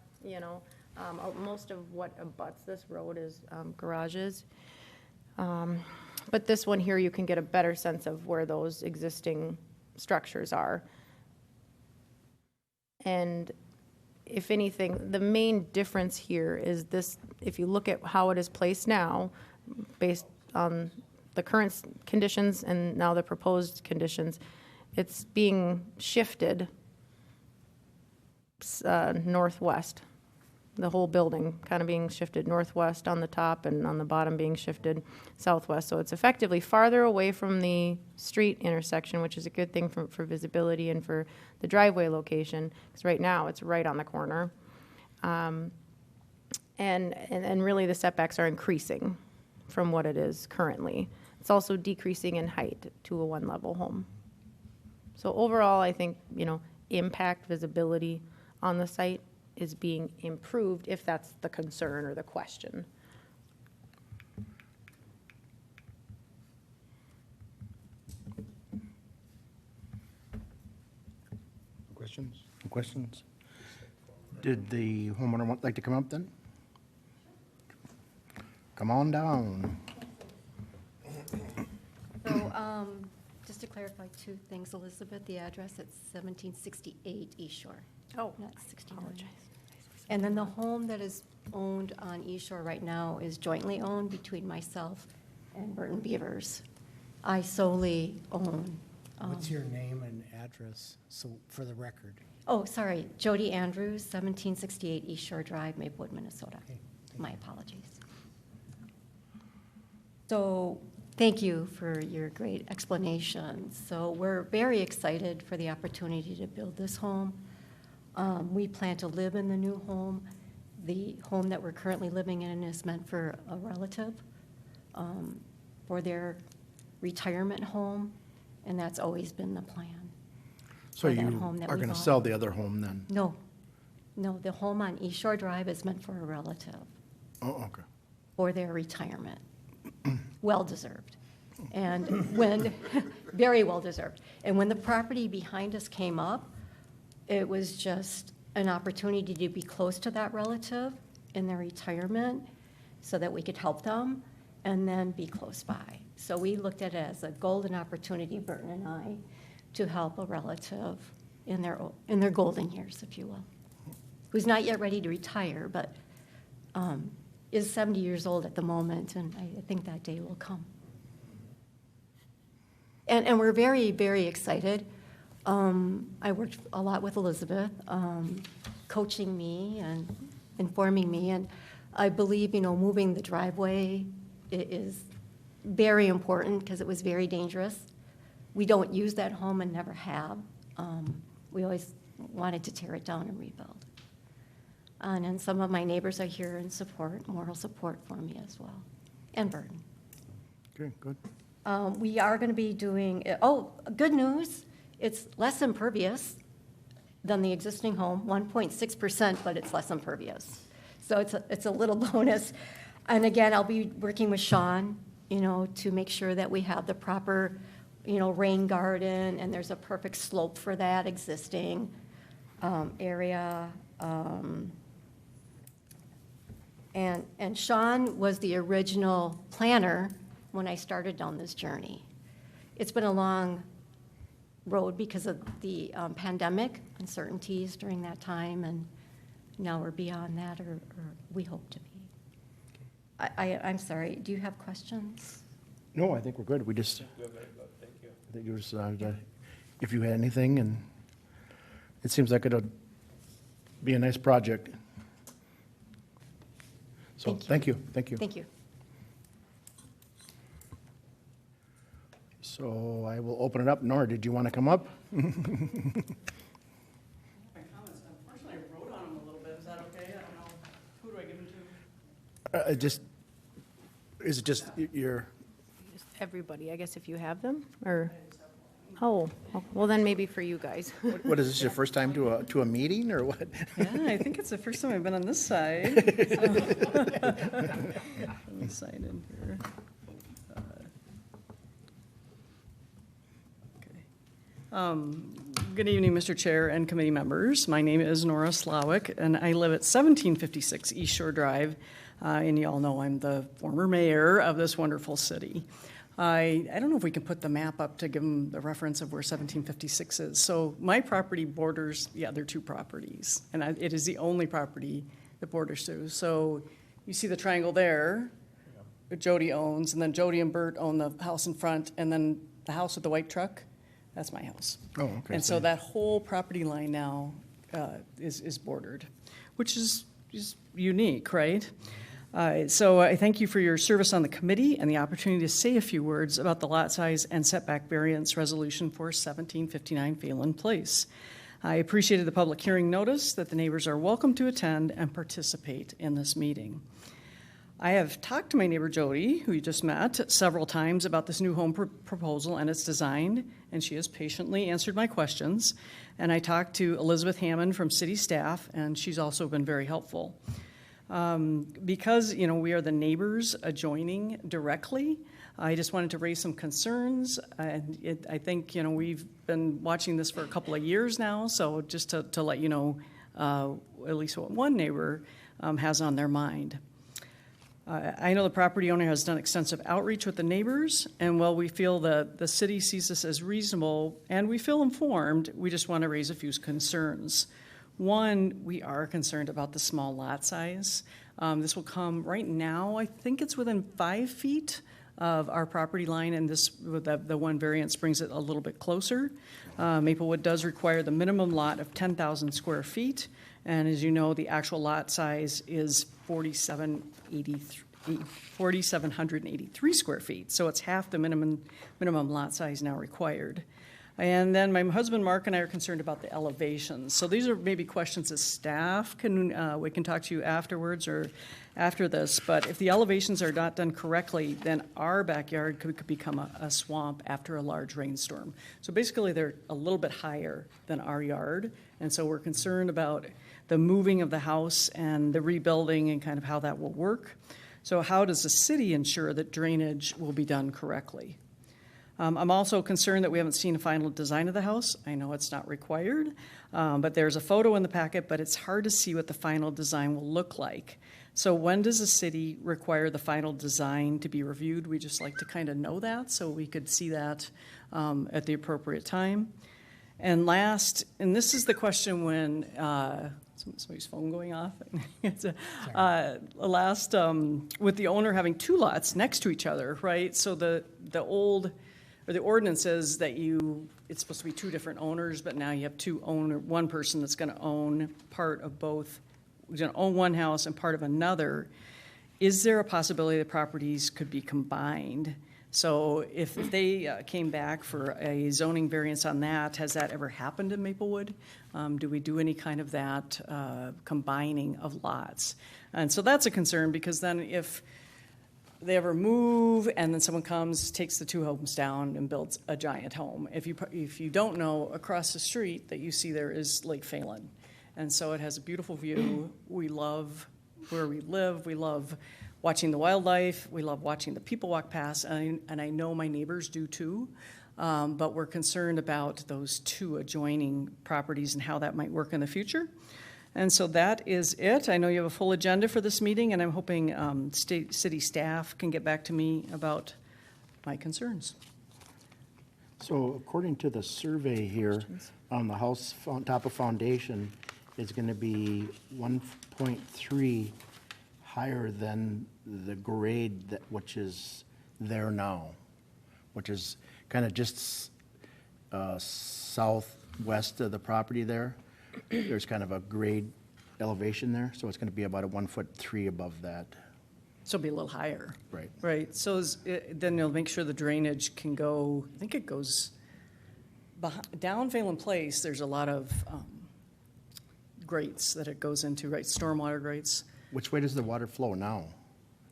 most of what abuts this road is garages. But this one here, you can get a better sense of where those existing structures are. And if anything, the main difference here is this, if you look at how it is placed now, based on the current conditions and now the proposed conditions, it's being shifted northwest. The whole building kind of being shifted northwest on the top and on the bottom being shifted southwest. So it's effectively farther away from the street intersection, which is a good thing for visibility and for the driveway location, because right now it's right on the corner. And really the setbacks are increasing from what it is currently. It's also decreasing in height to a 1-level home. So overall, I think, impact visibility on the site is being improved, if that's the concern or the question. Questions? No questions? Did the homeowner like to come up then? Come on down. So, just to clarify 2 things, Elizabeth, the address, it's 1768 East Shore. Oh, Not 69. apologize. And then the home that is owned on East Shore right now is jointly owned between myself and Burton Beavers. I solely own. What's your name and address, so for the record? Oh, sorry, Jody Andrews, 1768 East Shore Drive, Maplewood, Minnesota. Okay, My apologies. So, thank you for your great explanation. So we're very excited for the opportunity to build this home. We plan to live in the new home. The home that we're currently living in is meant for a relative, for their retirement home. And that's always been the plan. So for that you home that are we going to bought. sell the other home then? No, no, the home on East Shore Drive is meant for a relative Oh, okay. or their retirement. Well-deserved. And when, very well-deserved. And when the property behind us came up, it was just an opportunity to be close to that relative in their retirement so that we could help them and then be close by. So we looked at it as a golden opportunity, Burton and I, to help a relative in their golden years, if you will, who's not yet ready to retire, but is 70 years old at the moment, and I think that day will come. And we're very, very excited. I worked a lot with Elizabeth, coaching me and informing me, and I believe, moving the driveway is very important because it was very dangerous. We don't use that home and never have. We always wanted to tear it down and rebuild. And then some of my neighbors are here in support, moral support for me as well, and Burton. Okay, good. We are going to be doing, good news, it's less impervious than the existing home, 1.6%, but it's less impervious. So it's a little bonus. And again, I'll be working with Sean, to make sure that we have the proper, rain garden, and there's a perfect slope for that existing area. And Sean was the original planner when I started down this journey. It's been a long road because of the pandemic, uncertainties during that time, and now we're beyond that, or we hope to be. I'm sorry, do you have questions? No, I think we're good. We just, We're very good, thank you. I think it was, if you had anything, and it seems like it'll be a nice project. So, thank you. Thank you. So I will open it up. Nora, did you want to come up? My comments, unfortunately, I wrote on them a little bit. Is that okay? I don't know. Who do I give them to? Is it just your, Just everybody, I guess, if you have them, or, oh, well, then maybe for you guys. what is this, your first time to a meeting, or what? Yeah, I think it's the first time I've been on this side. Let me sign in here. Good evening, Mr. Chair and committee members. My name is Nora Slawick, and I live at 1756 East Shore Drive. And you all know I'm the former mayor of this wonderful city. I don't know if we can put the map up to give them the reference of where 1756 is. So my property borders the other two properties, and it is the only property that borders to. So you see the triangle there, that Jody owns, and then Jody and Bert own the house in front, and then the house with the white truck, that's my house. Oh, okay. And so that whole property line now is bordered, which is unique, right? So I thank you for your service on the committee and the opportunity to say a few words about the lot size and setback variance resolution for 1759 Phelan Place. I appreciated the public hearing notice that the neighbors are welcome to attend and participate in this meeting. I have talked to my neighbor Jody, who you just met, several times about this new home proposal and its design, and she has patiently answered my questions. And I talked to Elizabeth Hammond from city staff, and she's also been very helpful. Because, we are the neighbors adjoining directly, I just wanted to raise some concerns. And I think, we've been watching this for a couple of years now, so just to let you know at least what one neighbor has on their mind. I know the property owner has done extensive outreach with the neighbors, and while we feel that the city sees this as reasonable and we feel informed, we just want to raise a few concerns. One, we are concerned about the small lot size. This will come right now, I think it's within 5 feet of our property line, and the one variance brings it a little bit closer. Maplewood does require the minimum lot of 10,000 square feet, and as you know, the actual lot size is 4,783 square feet, so it's half the minimum lot size now required. And then my husband Mark and I are concerned about the elevations. So these are maybe questions that staff we can talk to you afterwards or after this. But if the elevations are not done correctly, then our backyard could become a swamp after a large rainstorm. So basically, they're a little bit higher than our yard. And so we're concerned about the moving of the house and the rebuilding and kind of how that will work. So how does the city ensure that drainage will be done correctly? I'm also concerned that we haven't seen a final design of the house. I know it's not required, but there's a photo in the packet, but it's hard to see what the final design will look like. So when does the city require the final design to be reviewed? We just like to kind of know that so we could see that at the appropriate time. And last, and this is the question when somebody's phone going off. It's with the owner having two lots next to each other, right? So the ordinance says that it's supposed to be two different owners, but now you have one person that's going to own part of both, who's going to own one house and part of another. Is there a possibility that properties could be combined? So if they came back for a zoning variance on that, has that ever happened in Maplewood? Do we do any kind of that combining of lots? And so that's a concern, because then if they ever move and then someone comes, takes the two homes down and builds a giant home. If you don't know, across the street that you see there is Lake Phelan. And so it has a beautiful view. We love where we live. We love watching the wildlife. We love watching the people walk past. And I know my neighbors do too. But we're concerned about those two adjoining properties and how that might work in the future. And so that is it. I know you have a full agenda for this meeting, and I'm hoping city staff can get back to me about my concerns. So according to the survey here, on the house on top of foundation, it's going to be 1.3 higher than the grade which is there now, which is kind of just southwest of the property there. There's kind of a grade elevation there, so it's going to be about a 1.3 above that. So it'll be a little higher. Right. Right. So then they'll make sure the drainage can go, I think it goes down Phelan Place. There's a lot of grates that it goes into, right? Stormwater grates. Which way does the water flow now?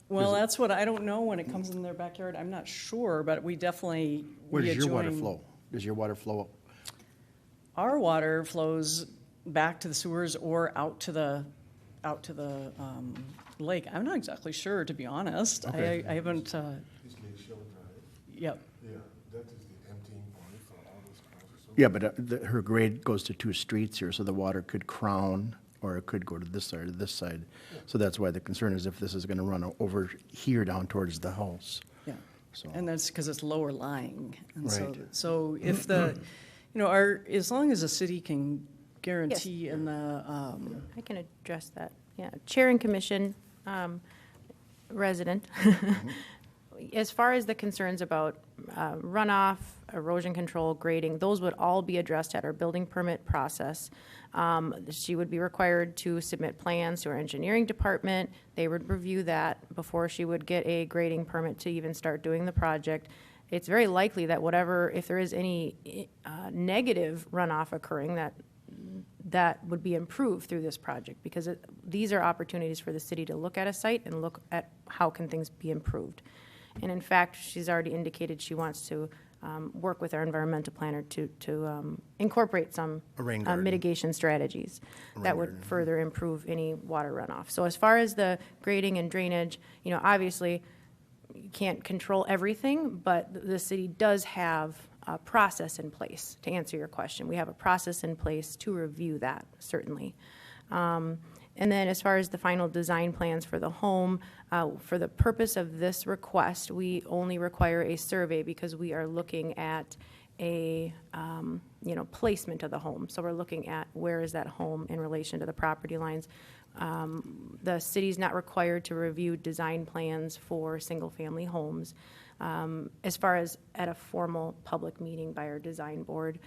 Well, that's what I don't know when it comes in their backyard. I'm not sure, but we definitely. Where does your water flow? Does your water flow? Our water flows back to the sewers or out to the lake. I'm not exactly sure, to be honest. Okay. I haven't. This Lake Shell Drive. Yep. Yeah, that is the emptying point for all those houses. Yeah, but her grade goes to two streets here, so the water could crown, or it could go to this side or this side. Yeah. So that's why the concern is if this is going to run over here down towards the house. Yeah. So. And that's because it's lower lying. And right. So if as long as the city can guarantee in the. I can address that. Yeah, Chair and Commission, resident. As far as the concerns about runoff, erosion control, grading, those would all be addressed at our building permit process. She would be required to submit plans to our engineering department. They would review that before she would get a grading permit to even start doing the project. It's very likely that if there is any negative runoff occurring, that would be improved through this project, because these are opportunities for the city to look at a site and look at how can things be improved. And in fact, she's already indicated she wants to work with our environmental planner to incorporate some mitigation strategies that would further improve any water runoff. So as far as the grading and drainage, obviously you can't control everything, but the city does have a process in place. To answer your question, we have a process in place to review that, certainly. And then as far as the final design plans for the home, for the purpose of this request, we only require a survey because we are looking at a placement of the home. So we're looking at where is that home in relation to the property lines. The city's not required to review design plans for single-family homes as far as at a formal public meeting by our design board.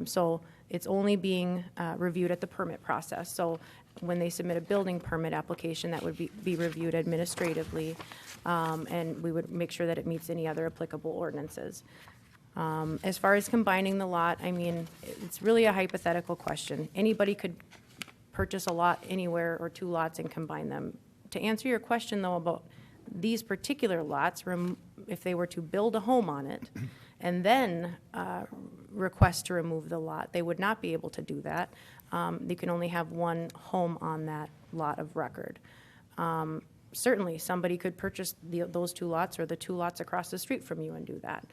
So it's only being reviewed at the permit process. So when they submit a building permit application, that would be reviewed administratively, and we would make sure that it meets any other applicable ordinances. As far as combining the lot, I mean, it's really a hypothetical question. Anybody could purchase a lot anywhere or two lots and combine them. To answer your question, though, about these particular lots, if they were to build a home on it and then request to remove the lot, they would not be able to do that. They can only have one home on that lot of record. Certainly, somebody could purchase those two lots or the two lots across the street from you and do that,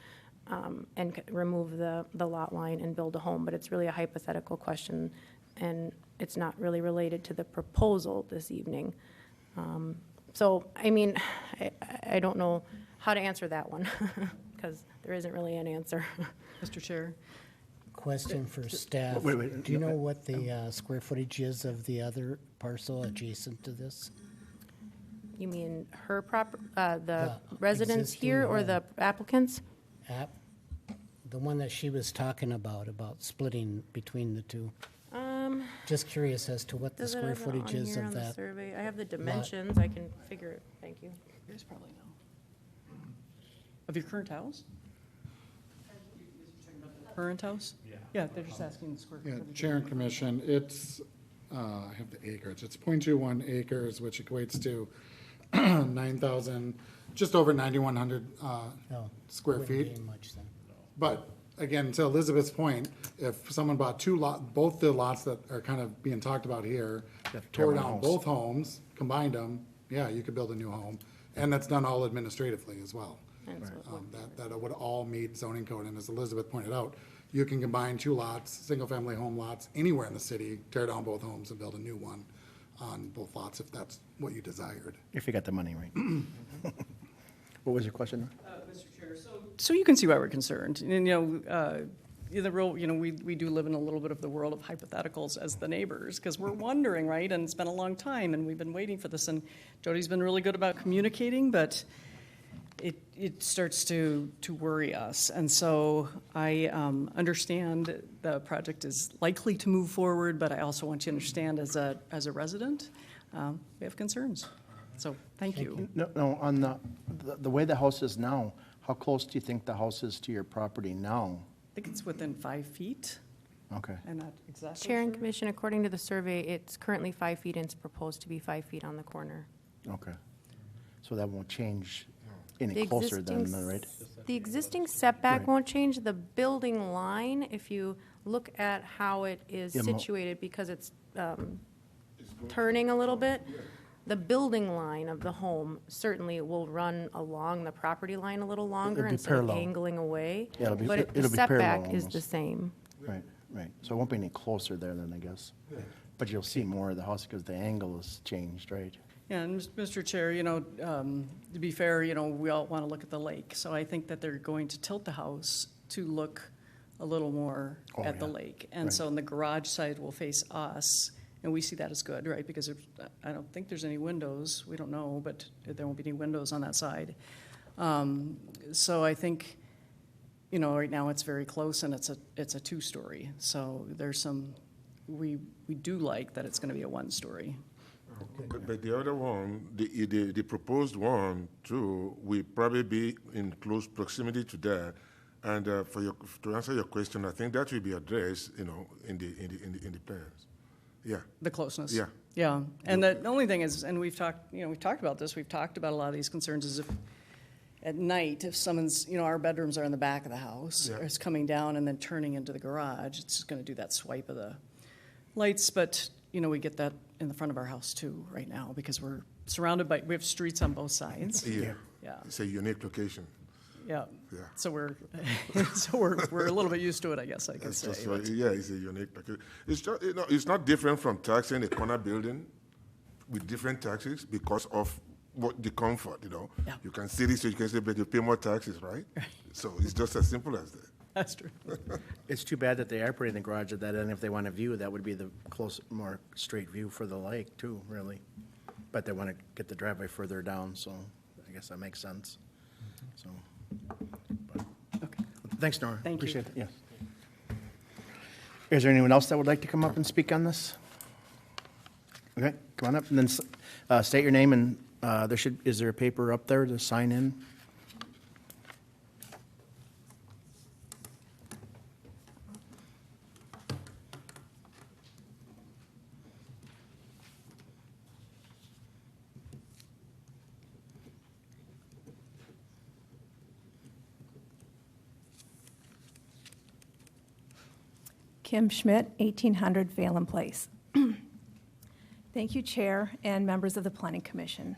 and remove the lot line and build a home. But it's really a hypothetical question, and it's not really related to the proposal this evening. So, I mean, I don't know how to answer that one, because there isn't really an answer. Mr. Chair? Question for staff. Wait, Do you know what the square footage is of the other parcel adjacent to this? You mean her the The residents here or existing the applicants? The one that she was talking about splitting between the two. Just curious as to what the Does it square have it on footage is here of on the that. survey? I have the dimensions, I can figure it, thank you. You guys probably know. Of your current house? Current house? Yeah, they're just asking the square Yeah, footage. Chair and Commission, it's, I have the acres, it's 0.21 acres, which equates to 9,000, just over 9,100 No, square wouldn't feet. be much then. But again, to Elizabeth's point, if someone bought both the lots that are kind of being talked about here, have to tear tore one down house. both homes, combined them, yeah, you could build a new home. And that's done all administratively as well. And so it would- That would all meet zoning code. And as Elizabeth pointed out, you can combine two lots, single-family home lots, anywhere in the city, tear down both homes and build a new one on both lots if that's what you desired. If you got the money right. What was your question? Mr. Chair, so you can see why we're concerned. And, we do live in a little bit of the world of hypotheticals as the neighbors, because we're wondering, right? And it's been a long time, and we've been waiting for this. And Jody's been really good about communicating, but it starts to worry us. And so I understand the project is likely to move forward, but I also want you to understand as a resident, we have concerns. So thank you. No, on the way the house is now, how close do you think the house is to your property now? I think it's within 5 feet. Okay. I'm not exactly Chair and sure. Commission, according to the survey, it's currently 5 feet and it's proposed to be 5 feet on the corner. Okay. So that won't change any The closer than, existing right? The existing setback Right. won't change. The building line, if you look at how it is Yeah, situated, because it's turning a little bit, the building line of the home certainly will run along the property line a little longer be instead of parallel. angling away. Yeah, it'll be- But the it'll be parallel setback is the almost. same. Right, right. So it won't be any closer there then, I guess. But you'll see more of the house because the angle is changed, right? Yeah, and Mr. Chair, to be fair, we all want to look at the lake. So I think that they're going to tilt the house to look a little more Oh, at the yeah. lake. And Right. so in the garage side will face us, and we see that as good, right? Because I don't think there's any windows. We don't know, but there won't be any windows on that side. So I think, right now it's very close and it's a two-story. So there's some, we do like that it's going to be a one-story. But the other one, the proposed one too, will probably be in close proximity to that. And to answer your question, I think that will be addressed, in the plans. Yeah. The closeness. Yeah. Yeah, and the only thing is, and we've talked about this, we've talked about a lot of these concerns, is if at night, if someone's, our bedrooms are in the back of the house, Yeah. or it's coming down and then turning into the garage, it's just gonna do that swipe of the lights, but, we get that in the front of our house too, right now, because we're surrounded by, we have streets on both sides. Yeah. Yeah, It's a unique location. yeah. Yeah. So we're, we're a little bit used to it, I guess I could That's say. just but- right. Yeah, it's a unique location. It's just, it's not different from taxing a corner building with different taxes because of what the comfort, Yeah. You can see this, so you can say, but you pay more taxes, right? So it's just as simple as that. That's true. It's too bad that they are putting the garage at that end. If they want a view, that would be the more straight view for the lake too, really. But they want to get the driveway further down, so I guess that makes sense. So, but- Okay. Thanks, Nora. Thank you. Appreciate it, yes. Is there anyone else that would like to come up and speak on this? Okay, come on up and then state your name and is there a paper up there to sign in? Kim Schmidt, 1800 Phelan Place. Thank you, Chair and members of the Planning Commission.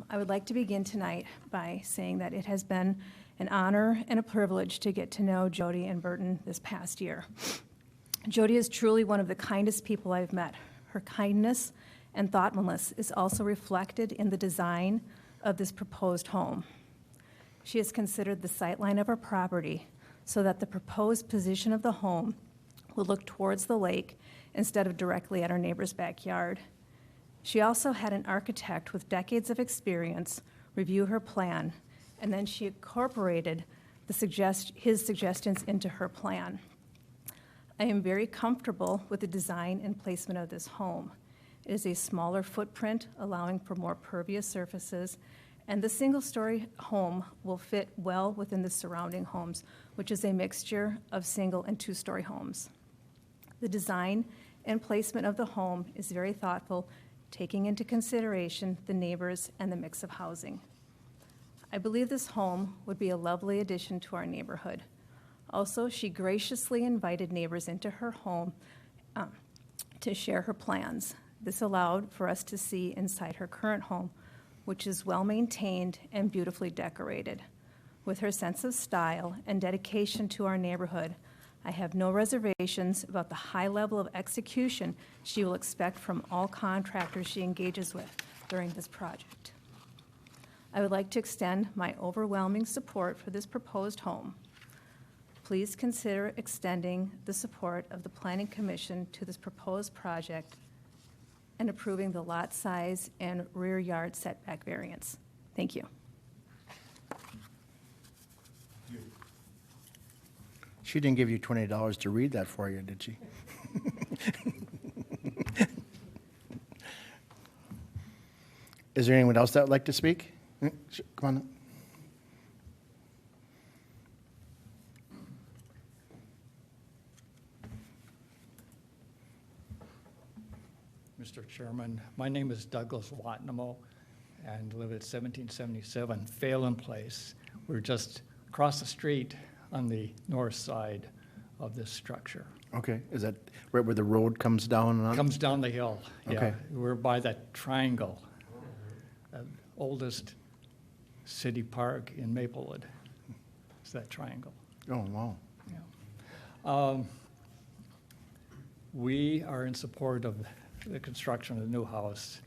I would like to begin tonight by saying that it has been an honor and a privilege to get to know Jody and Burton this past year. Jody is truly one of the kindest people I've met. Her kindness and thoughtfulness is also reflected in the design of this proposed home. She has considered the sightline of our property so that the proposed position of the home will look towards the lake instead of directly at our neighbor's backyard. She also had an architect with decades of experience review her plan, and then she incorporated his suggestions into her plan. I am very comfortable with the design and placement of this home. It is a smaller footprint, allowing for more pervious surfaces, and the single-story home will fit well within the surrounding homes, which is a mixture of single and two-story homes. The design and placement of the home is very thoughtful, taking into consideration the neighbors and the mix of housing. I believe this home would be a lovely addition to our neighborhood. Also, she graciously invited neighbors into her home to share her plans. This allowed for us to see inside her current home, which is well-maintained and beautifully decorated. With her sense of style and dedication to our neighborhood, I have no reservations about the high level of execution she will expect from all contractors she engages with during this project. I would like to extend my overwhelming support for this proposed home. Please consider extending the support of the Planning Commission to this proposed project and approving the lot size and rear yard setback variance. Thank you. She didn't give you $20 to read that for you, did she? Is there anyone else that would like to speak? Come on. Mr. Chairman, my name is Douglas Watnamo and live at 1777 Phelan Place. We're just across the street on the north side of this structure. Okay, is that right where the road comes down? And on? Comes down the hill, yeah. Okay. We're by that triangle, the oldest city park in Maplewood. It's that triangle. Oh, wow. Yeah. We are in support of the construction of the new house,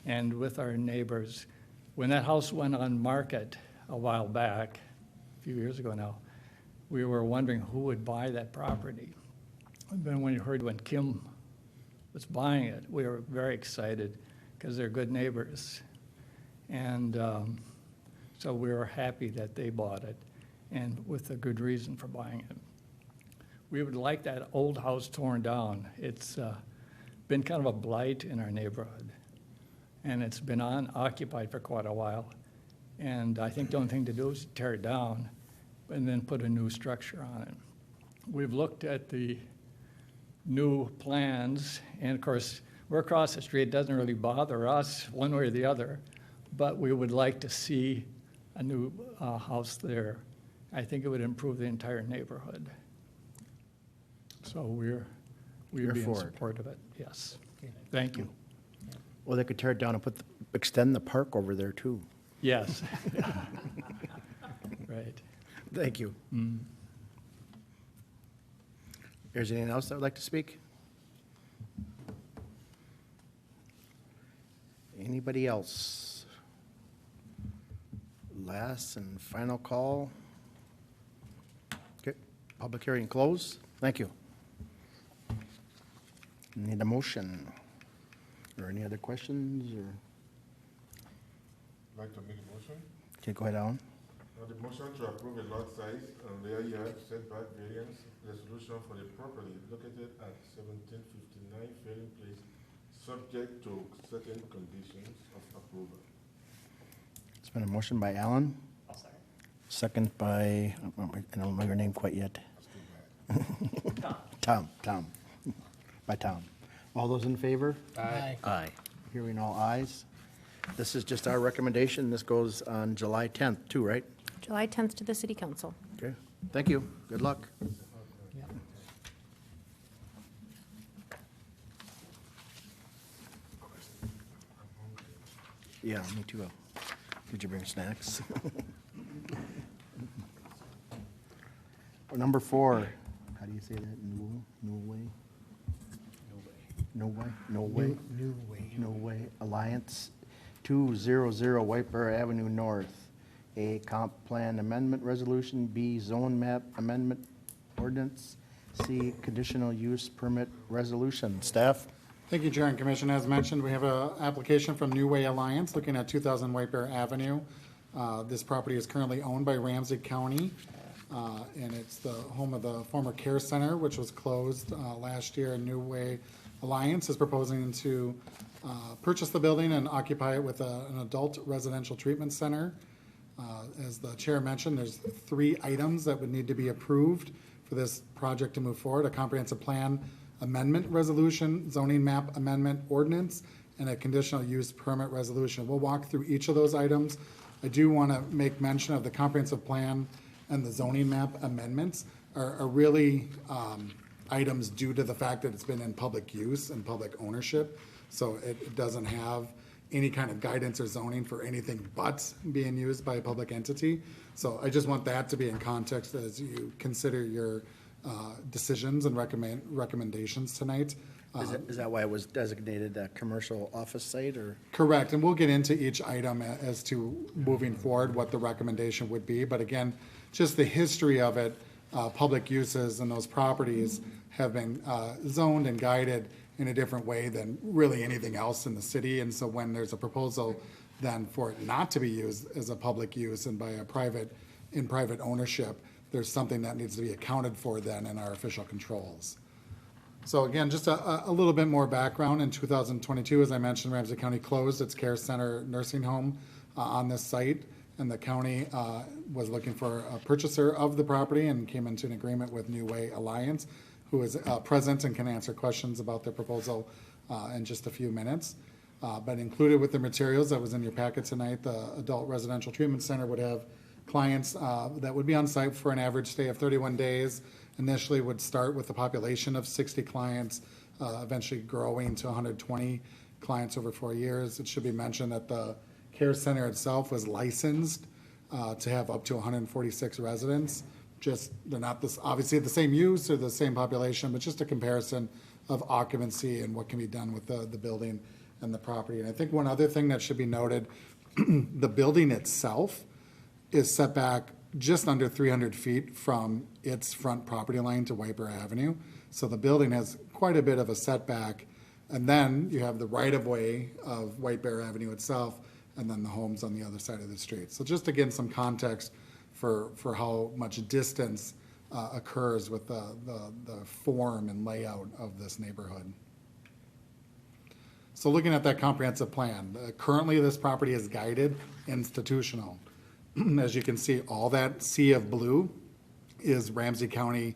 and with our neighbors. When that house went on market a while back, a few years ago now, we were wondering who would buy that property. And then when you heard when Kim was buying it, we were very excited because they're good neighbors. And so we were happy that they bought it, and with a good reason for buying it. We would like that old house torn down. It's been kind of a blight in our neighborhood, and it's been unoccupied for quite a while. And I think the only thing to do is tear it down and then put a new structure on it. We've looked at the new plans, and of course, we're across the street. It doesn't really bother us one way or the other, but we would like to see a new house there. I think it would improve the entire neighborhood. So we'd be in support of it, yes. Thank you. Well, they could tear it down and extend the park over there too. Yes. Right. Thank you. Mm. Is there anyone else that would like to speak? Anybody else? Last and final call. Okay, public hearing closed. Thank you. Need a motion or any other questions or? Like to make a motion? Okay, go ahead, Alan. The motion to approve a lot size and rear yard setback variance resolution for the property located at 1759 Phelan Place, subject to certain conditions of approval. It's been a motion by Alan. I'll second. Second by, I don't know your name quite yet. Tom. By Tom. All those in favor? Aye. Aye. Hearing all ayes. This is just our recommendation. This goes on July 10th too, right? July 10th to the City Council. Okay. Thank you. Good luck. Yeah, me too. Did you bring snacks? Number 4, how do you say that? No way? No way? No way? New way. No way. Alliance, 200 White Bear Avenue North. A, comp plan amendment resolution. B, zone map amendment ordinance. C, conditional use permit resolution. Staff? Thank you, Chair and Commission. As mentioned, we have an application from New Way Alliance looking at 2000 White Bear Avenue. This property is currently owned by Ramsey County, and it's the home of the former care center, which was closed last year. And New Way Alliance is proposing to purchase the building and occupy it with an adult residential treatment center. As the chair mentioned, there's 3 items that would need to be approved for this project to move forward: a comprehensive plan amendment resolution, zoning map amendment ordinance, and a conditional use permit resolution. We'll walk through each of those items. I do want to make mention of the comprehensive plan and the zoning map amendments are really items due to the fact that it's been in public use and public ownership. So it doesn't have any kind of guidance or zoning for anything but being used by a public entity. So I just want that to be in context as you consider your decisions and recommendations tonight. Is that why it was designated a commercial office site, or? Correct, and we'll get into each item as to moving forward, what the recommendation would be. But again, just the history of it, public uses and those properties have been zoned and guided in a different way than really anything else in the city. And so when there's a proposal then for it not to be used as a public use and by a private ownership, there's something that needs to be accounted for then in our official controls. So again, just a little bit more background. In 2022, as I mentioned, Ramsey County closed its care center nursing home on this site, and the county was looking for a purchaser of the property and came into an agreement with New Way Alliance, who is present and can answer questions about their proposal in just a few minutes. But included with the materials that was in your packet tonight, the Adult Residential Treatment Center would have clients that would be on site for an average stay of 31 days. Initially would start with a population of 60 clients, eventually growing to 120 clients over 4 years. It should be mentioned that the care center itself was licensed to have up to 146 residents. Just, they're not this, obviously the same use or the same population, but just a comparison of occupancy and what can be done with the building and the property. And I think one other thing that should be noted, the building itself is set back just under 300 feet from its front property line to White Bear Avenue. So the building has quite a bit of a setback. And then you have the right-of-way of White Bear Avenue itself, and then the homes on the other side of the street. So just again, some context for how much distance occurs with the form and layout of this neighborhood. So looking at that comprehensive plan, currently this property is guided institutional. As you can see, all that sea of blue is Ramsey County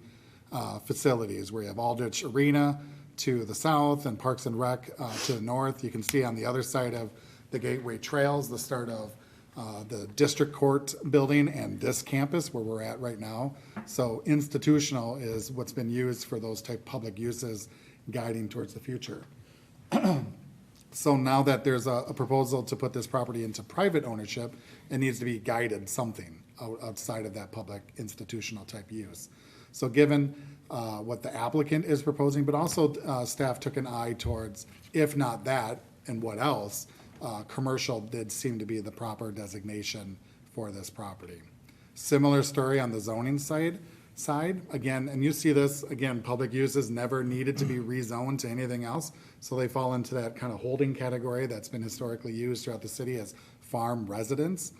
facilities, where you have Aldrich Arena to the south and Parks and Rec to the north. You can see on the other side of the Gateway Trails, the start of the District Court building and this campus where we're at right now. So institutional is what's been used for those type public uses guiding towards the future. So now that there's a proposal to put this property into private ownership, it needs to be guided something outside of that public institutional type use. So given what the applicant is proposing, but also staff took an eye towards, if not that, and what else, commercial did seem to be the proper designation for this property. Similar story on the zoning side, again, and you see this, again, public uses never needed to be rezoned to anything else, so they fall into that kind of holding category that's been historically used throughout the city as farm residence.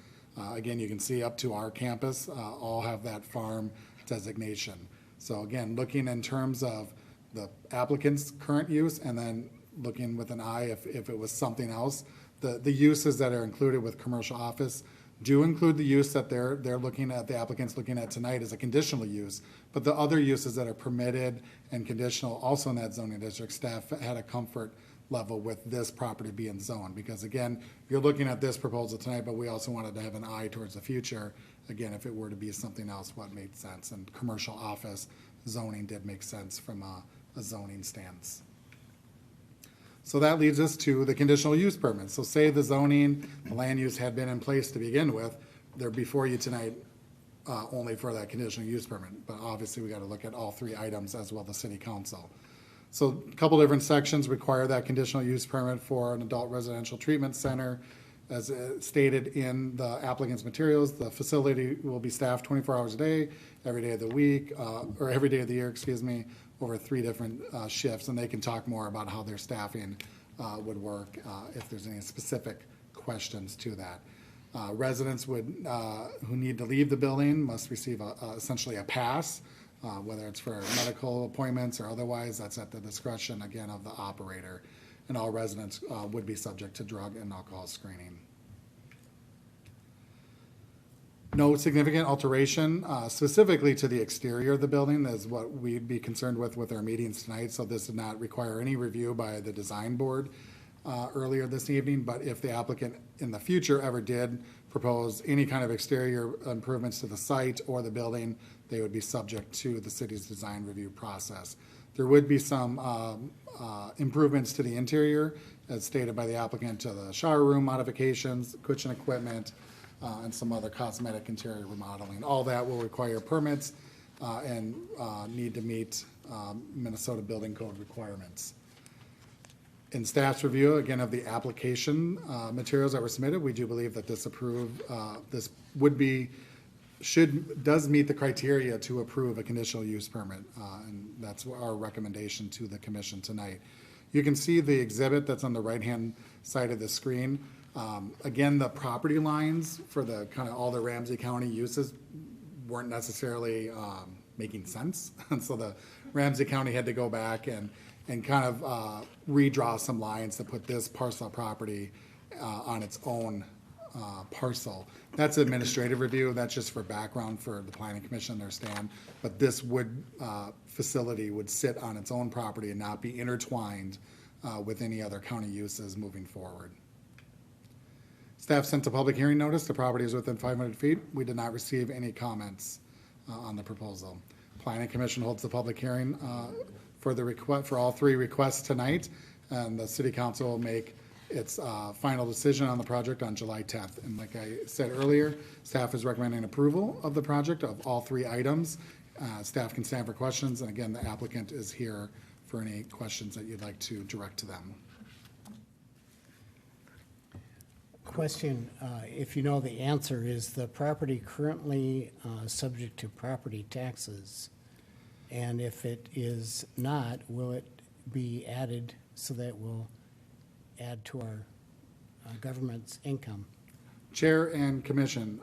Again, you can see up to our campus all have that farm designation. So again, looking in terms of the applicant's current use and then looking with an eye if it was something else, the uses that are included with commercial office do include the use that they're looking at, the applicant's looking at tonight as a conditional use, but the other uses that are permitted and conditional also in that zoning district, staff had a comfort level with this property being zoned. Because again, you're looking at this proposal tonight, but we also wanted to have an eye towards the future. Again, if it were to be something else, what made sense, and commercial office zoning did make sense from a zoning stance. So that leads us to the conditional use permit. So say the zoning, the land use had been in place to begin with, they're before you tonight only for that conditional use permit. But obviously, we got to look at all three items as well as city council. So a couple different sections require that conditional use permit for an adult residential treatment center. As stated in the applicant's materials, the facility will be staffed 24 hours a day, every day of the week, or every day of the year, excuse me, over 3 different shifts. And they can talk more about how their staffing would work if there's any specific questions to that. Residents would, who need to leave the building must receive essentially a pass, whether it's for medical appointments or otherwise. That's at the discretion, again, of the operator. And all residents would be subject to drug and alcohol screening. No significant alteration specifically to the exterior of the building is what we'd be concerned with our meetings tonight. So this did not require any review by the design board earlier this evening. But if the applicant in the future ever did propose any kind of exterior improvements to the site or the building, they would be subject to the city's design review process. There would be some improvements to the interior, as stated by the applicant, to the shower room modifications, kitchen equipment, and some other cosmetic interior remodeling. All that will require permits and need to meet Minnesota Building Code requirements. In staff's review, again, of the application materials that were submitted, we do believe that this does meet the criteria to approve a conditional use permit, and that's our recommendation to the commission tonight. You can see the exhibit that's on the right-hand side of the screen. Again, the property lines for the kind of all the Ramsey County uses weren't necessarily making sense, and so the Ramsey County had to go back and kind of redraw some lines to put this parcel of property on its own parcel. That's administrative review. That's just for background for the planning commission to understand. But this facility would sit on its own property and not be intertwined with any other county uses moving forward. Staff sent a public hearing notice. The property is within 500 feet. We did not receive any comments on the proposal. Planning commission holds the public hearing for all 3 requests tonight, and the city council will make its final decision on the project on July 10th. And like I said earlier, staff is recommending approval of the project of all 3 items. Staff can stand for questions, and again, the applicant is here for any questions that you'd like to direct to them. Question, if you know the answer, is the property currently subject to property taxes? And if it is not, will it be added so that it will add to our government's income? Chair and commission,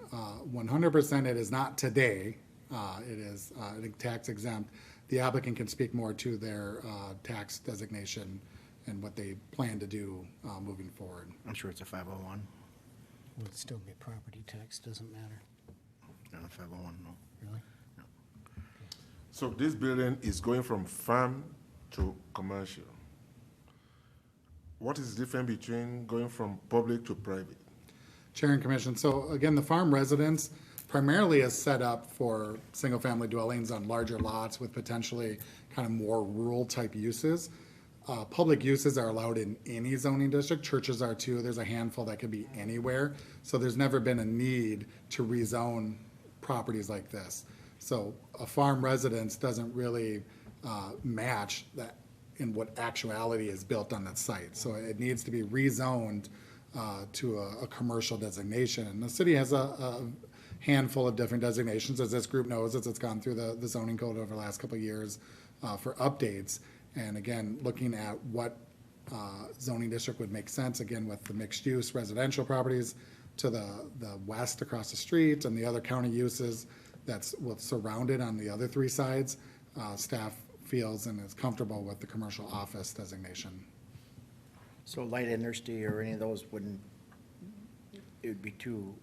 100% it is not today. It is tax exempt. The applicant can speak more to their tax designation and what they plan to do moving forward. I'm sure it's a 501. Will it still be property tax? Doesn't matter. Not a 501, no. Really? No. So this building is going from farm to commercial. What is the difference between going from public to private? Chair and commission, so again, the farm residence primarily is set up for single-family dwellings on larger lots with potentially kind of more rural type uses. Public uses are allowed in any zoning district. Churches are too. There's a handful that could be anywhere. So there's never been a need to rezone properties like this. So a farm residence doesn't really match that in what actuality is built on that site. So it needs to be rezoned to a commercial designation. And the city has a handful of different designations, as this group knows, as it's gone through the zoning code over the last couple of years for updates. And again, looking at what zoning district would make sense, again, with the mixed-use residential properties to the west across the street and the other county uses that's what's surrounded on the other 3 sides, staff feels and is comfortable with the commercial office designation. So light industry or any of those wouldn't, it would be too.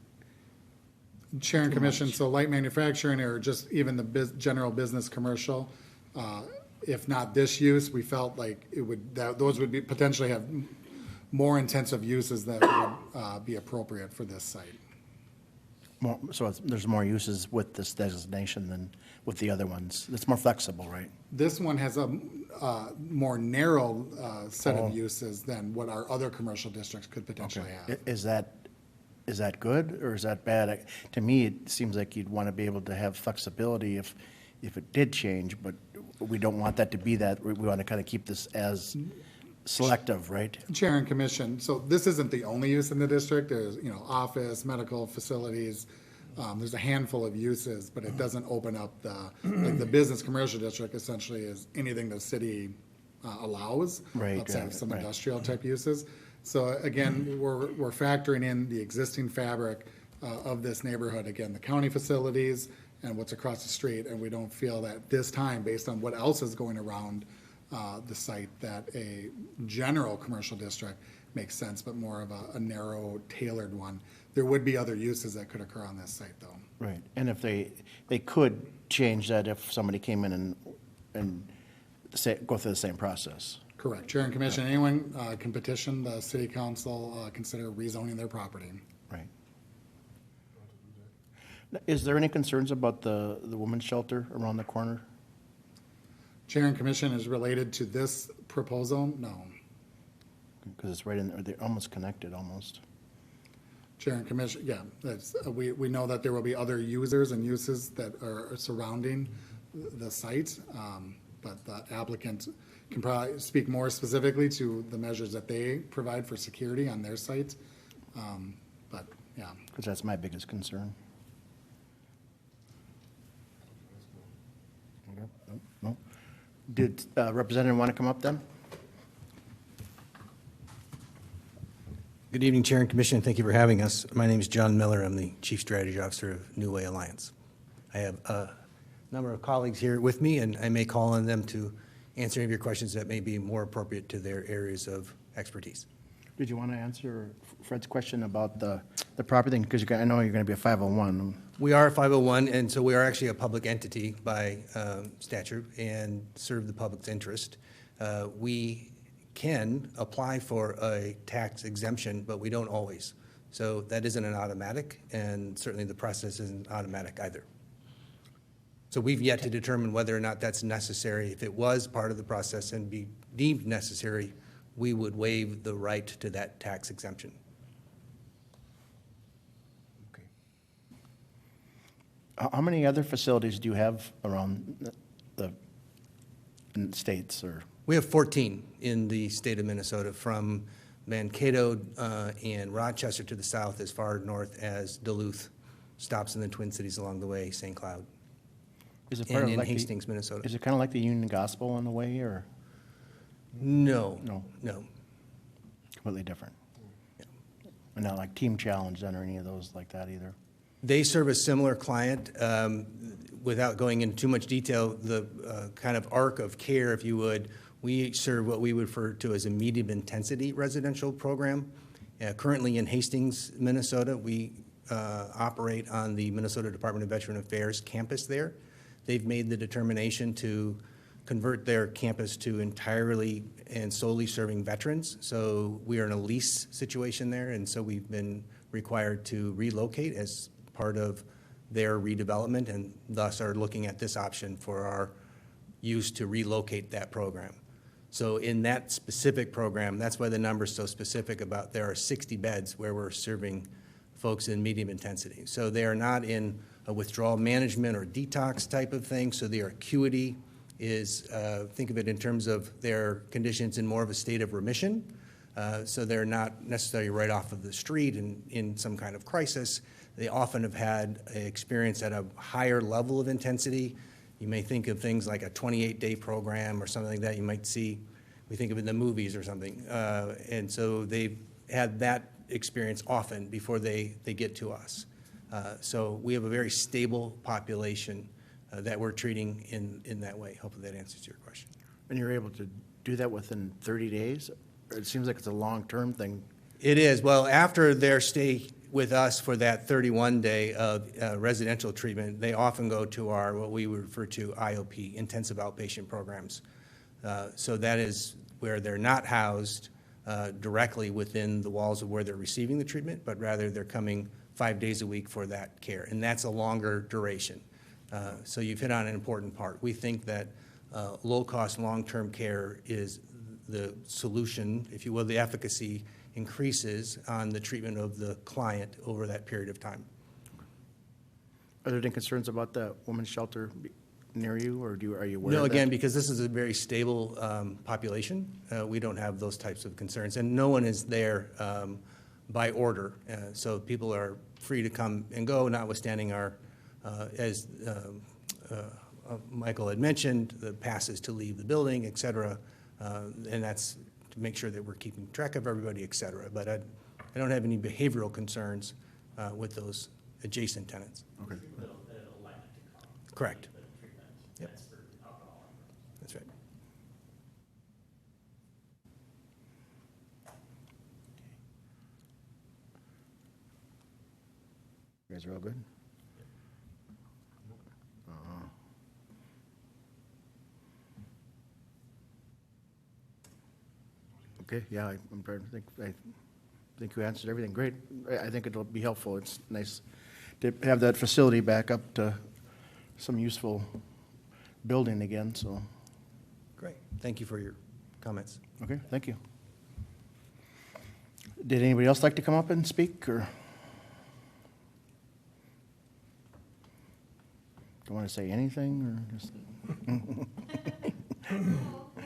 Chair and Too commission, much. so light manufacturing or just even the general business commercial, if not this use, we felt like those would be potentially have more intensive uses that would be appropriate for this site. There's more uses with this designation than with the other ones. It's more flexible, right? This one has a more narrow set Oh. of uses than what our other commercial districts could potentially have. Is that good or is that bad? To me, it seems like you'd want to be able to have flexibility if it did change, but we don't want that to be that. We want to kind of keep this as selective, right? Chair and Commission, so this isn't the only use in the district. There's, office, medical facilities. There's a handful of uses, but it doesn't open up like the business commercial district essentially is anything the city allows. Right, Outside of some right. industrial type uses. So again, we're factoring in the existing fabric of this neighborhood. Again, the county facilities and what's across the street. And we don't feel that this time, based on what else is going around the site, that a general commercial district makes sense, but more of a narrow, tailored one. There would be other uses that could occur on this site, though. Right. And if they could change that if somebody came in and go through the same process. Correct. Chair and Commission, anyone can petition the city council, consider rezoning their property. Right. Is there any concerns about the women's shelter around the corner? Chair and Commission is related to this proposal? No. Because it's right in there, they're almost connected, almost. Chair and Commission, yeah, that's, we know that there will be other users and uses that are surrounding the site, but the applicant can probably speak more specifically to the measures that they provide for security on their site. But, yeah. Because that's my biggest concern. No. Did Representative want to come up then? Good evening, Chair and Commission. Thank you for having us. My name is John Miller. I'm the Chief Strategy Officer of New Way Alliance. I have a number of colleagues here with me, and I may call on them to answer any of your questions that may be more appropriate to their areas of expertise. Did you want to answer Fred's question about the property thing? Because I know you're going to be a 501. We are a 501, and so we are actually a public entity by statute and serve the public's interest. We can apply for a tax exemption, but we don't always. So that isn't an automatic, and certainly the process isn't automatic either. So we've yet to determine whether or not that's necessary. If it was part of the process and be deemed necessary, we would waive the right to that tax exemption. Okay. How many other facilities do you have around the states or? We have 14 in the state of Minnesota, from Mankato and Rochester to the south, as far north as Duluth, stops in the Twin Cities along the way, St. Cloud. Is it and part in of Hastings, Minnesota. Is it kind of like the Union Gospel in a way, or? No. No. No. Completely different. Yeah. And not like Team Challenge then, or any of those like that either? They serve a similar client. Without going into too much detail, the kind of arc of care, if you would, we serve what we would refer to as a medium intensity residential program. Currently in Hastings, Minnesota, we operate on the Minnesota Department of Veteran Affairs campus there. They've made the determination to convert their campus to entirely and solely serving veterans. So we are in a lease situation there, and so we've been required to relocate as part of their redevelopment, and thus are looking at this option for our use to relocate that program. So in that specific program, that's why the number's so specific about there are 60 beds where we're serving folks in medium intensity. So they are not in a withdrawal management or detox type of thing, so their acuity is, think of it in terms of their conditions in more of a state of remission. So they're not necessarily right off of the street and in some kind of crisis. They often have had experience at a higher level of intensity. You may think of things like a 28-day program or something like that you might see. We think of it in the movies or something. And so they've had that experience often before they get to us. So we have a very stable population that we're treating in that way. Hopefully that answers your question. And you're able to do that within 30 days? It seems like it's a long-term thing. It is. Well, after their stay with us for that 31-day of residential treatment, they often go to our, what we refer to, IOP, intensive outpatient programs. So that is where they're not housed directly within the walls of where they're receiving the treatment, but rather they're coming 5 days a week for that care, and that's a longer duration. So you've hit on an important part. We think that low-cost, long-term care is the solution, if you will. The efficacy increases on the treatment of the client over that period of time. Are there any concerns about the women's shelter near you, or are you aware of No, that? again, because this is a very stable population, we don't have those types of concerns, and no one is there by order. So people are free to come and go, notwithstanding our, as Michael had mentioned, the passes to leave the building, et cetera, and that's to make sure that we're keeping track of everybody, et cetera. But I don't have any behavioral concerns with those adjacent tenants. Okay. Correct. Yep. That's right. You guys are all good? Okay, yeah, I'm trying to think, I think you answered everything. Great. I think it'll be helpful. It's nice to have that facility back up to some useful building again, so. Great. Thank you for your comments. Okay, thank you. Did anybody else like to come up and speak, or? Don't want to say anything, or just?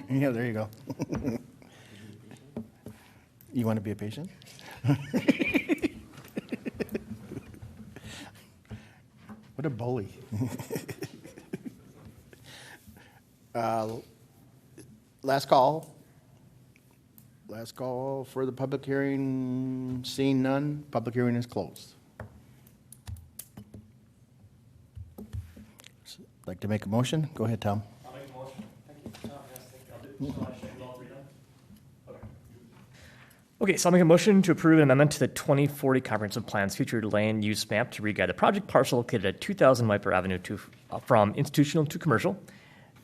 Yeah, there you go. You want to be a patient? What a bully. Last call. Last call for the public hearing. Seeing none, public hearing is closed. Like to make a motion? Go ahead, Tom. I'll make a motion. Thank you. Tom, yes, thank you. I'll do all three then. Okay, so I'll make a motion to approve an amendment to the 2040 Comprehensive Plan's future land use map to re-guide the project parcel located at 2000 Wiper Avenue from institutional to commercial.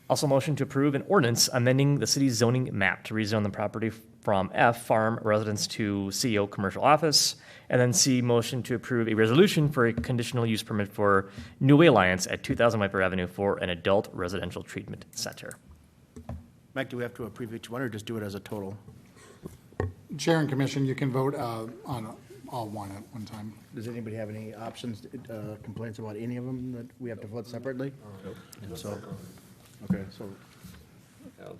Also motion to approve an ordinance amending the city's zoning map to rezone the property from F, farm residence, to CO, commercial office. And then C, motion to approve a resolution for a conditional use permit for New Way Alliance at 2000 Wiper Avenue for an adult residential treatment center. Mike, do we have to approve each one, or just do it as a total? Chair and Commission, you can vote on all one at one time. Does anybody have any options, complaints about any of them that we have to vote separately? So, okay, so.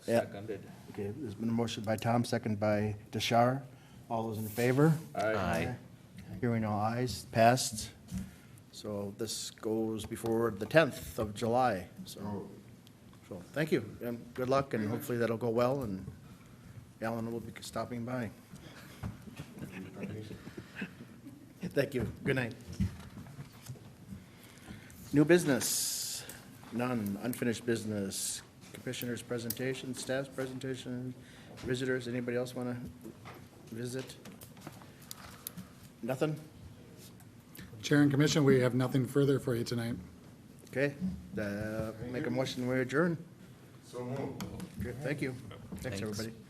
Seconded. Okay, there's been a motion by Tom, second by Deshar. All those in favor? Aye. Hearing all ayes, passed. So this goes before the 10th of July, so thank you, and good luck, and hopefully that'll go well, and Alan will be stopping by. Thank you, good night. New business, none. Unfinished business, commissioners' presentation, staff's presentation, visitors, anybody else want to visit? Nothing? Chair and Commission, we have nothing further for you tonight. Okay, make a motion, we adjourn. So moved. Okay, thank you. Thanks, Thanks. everybody.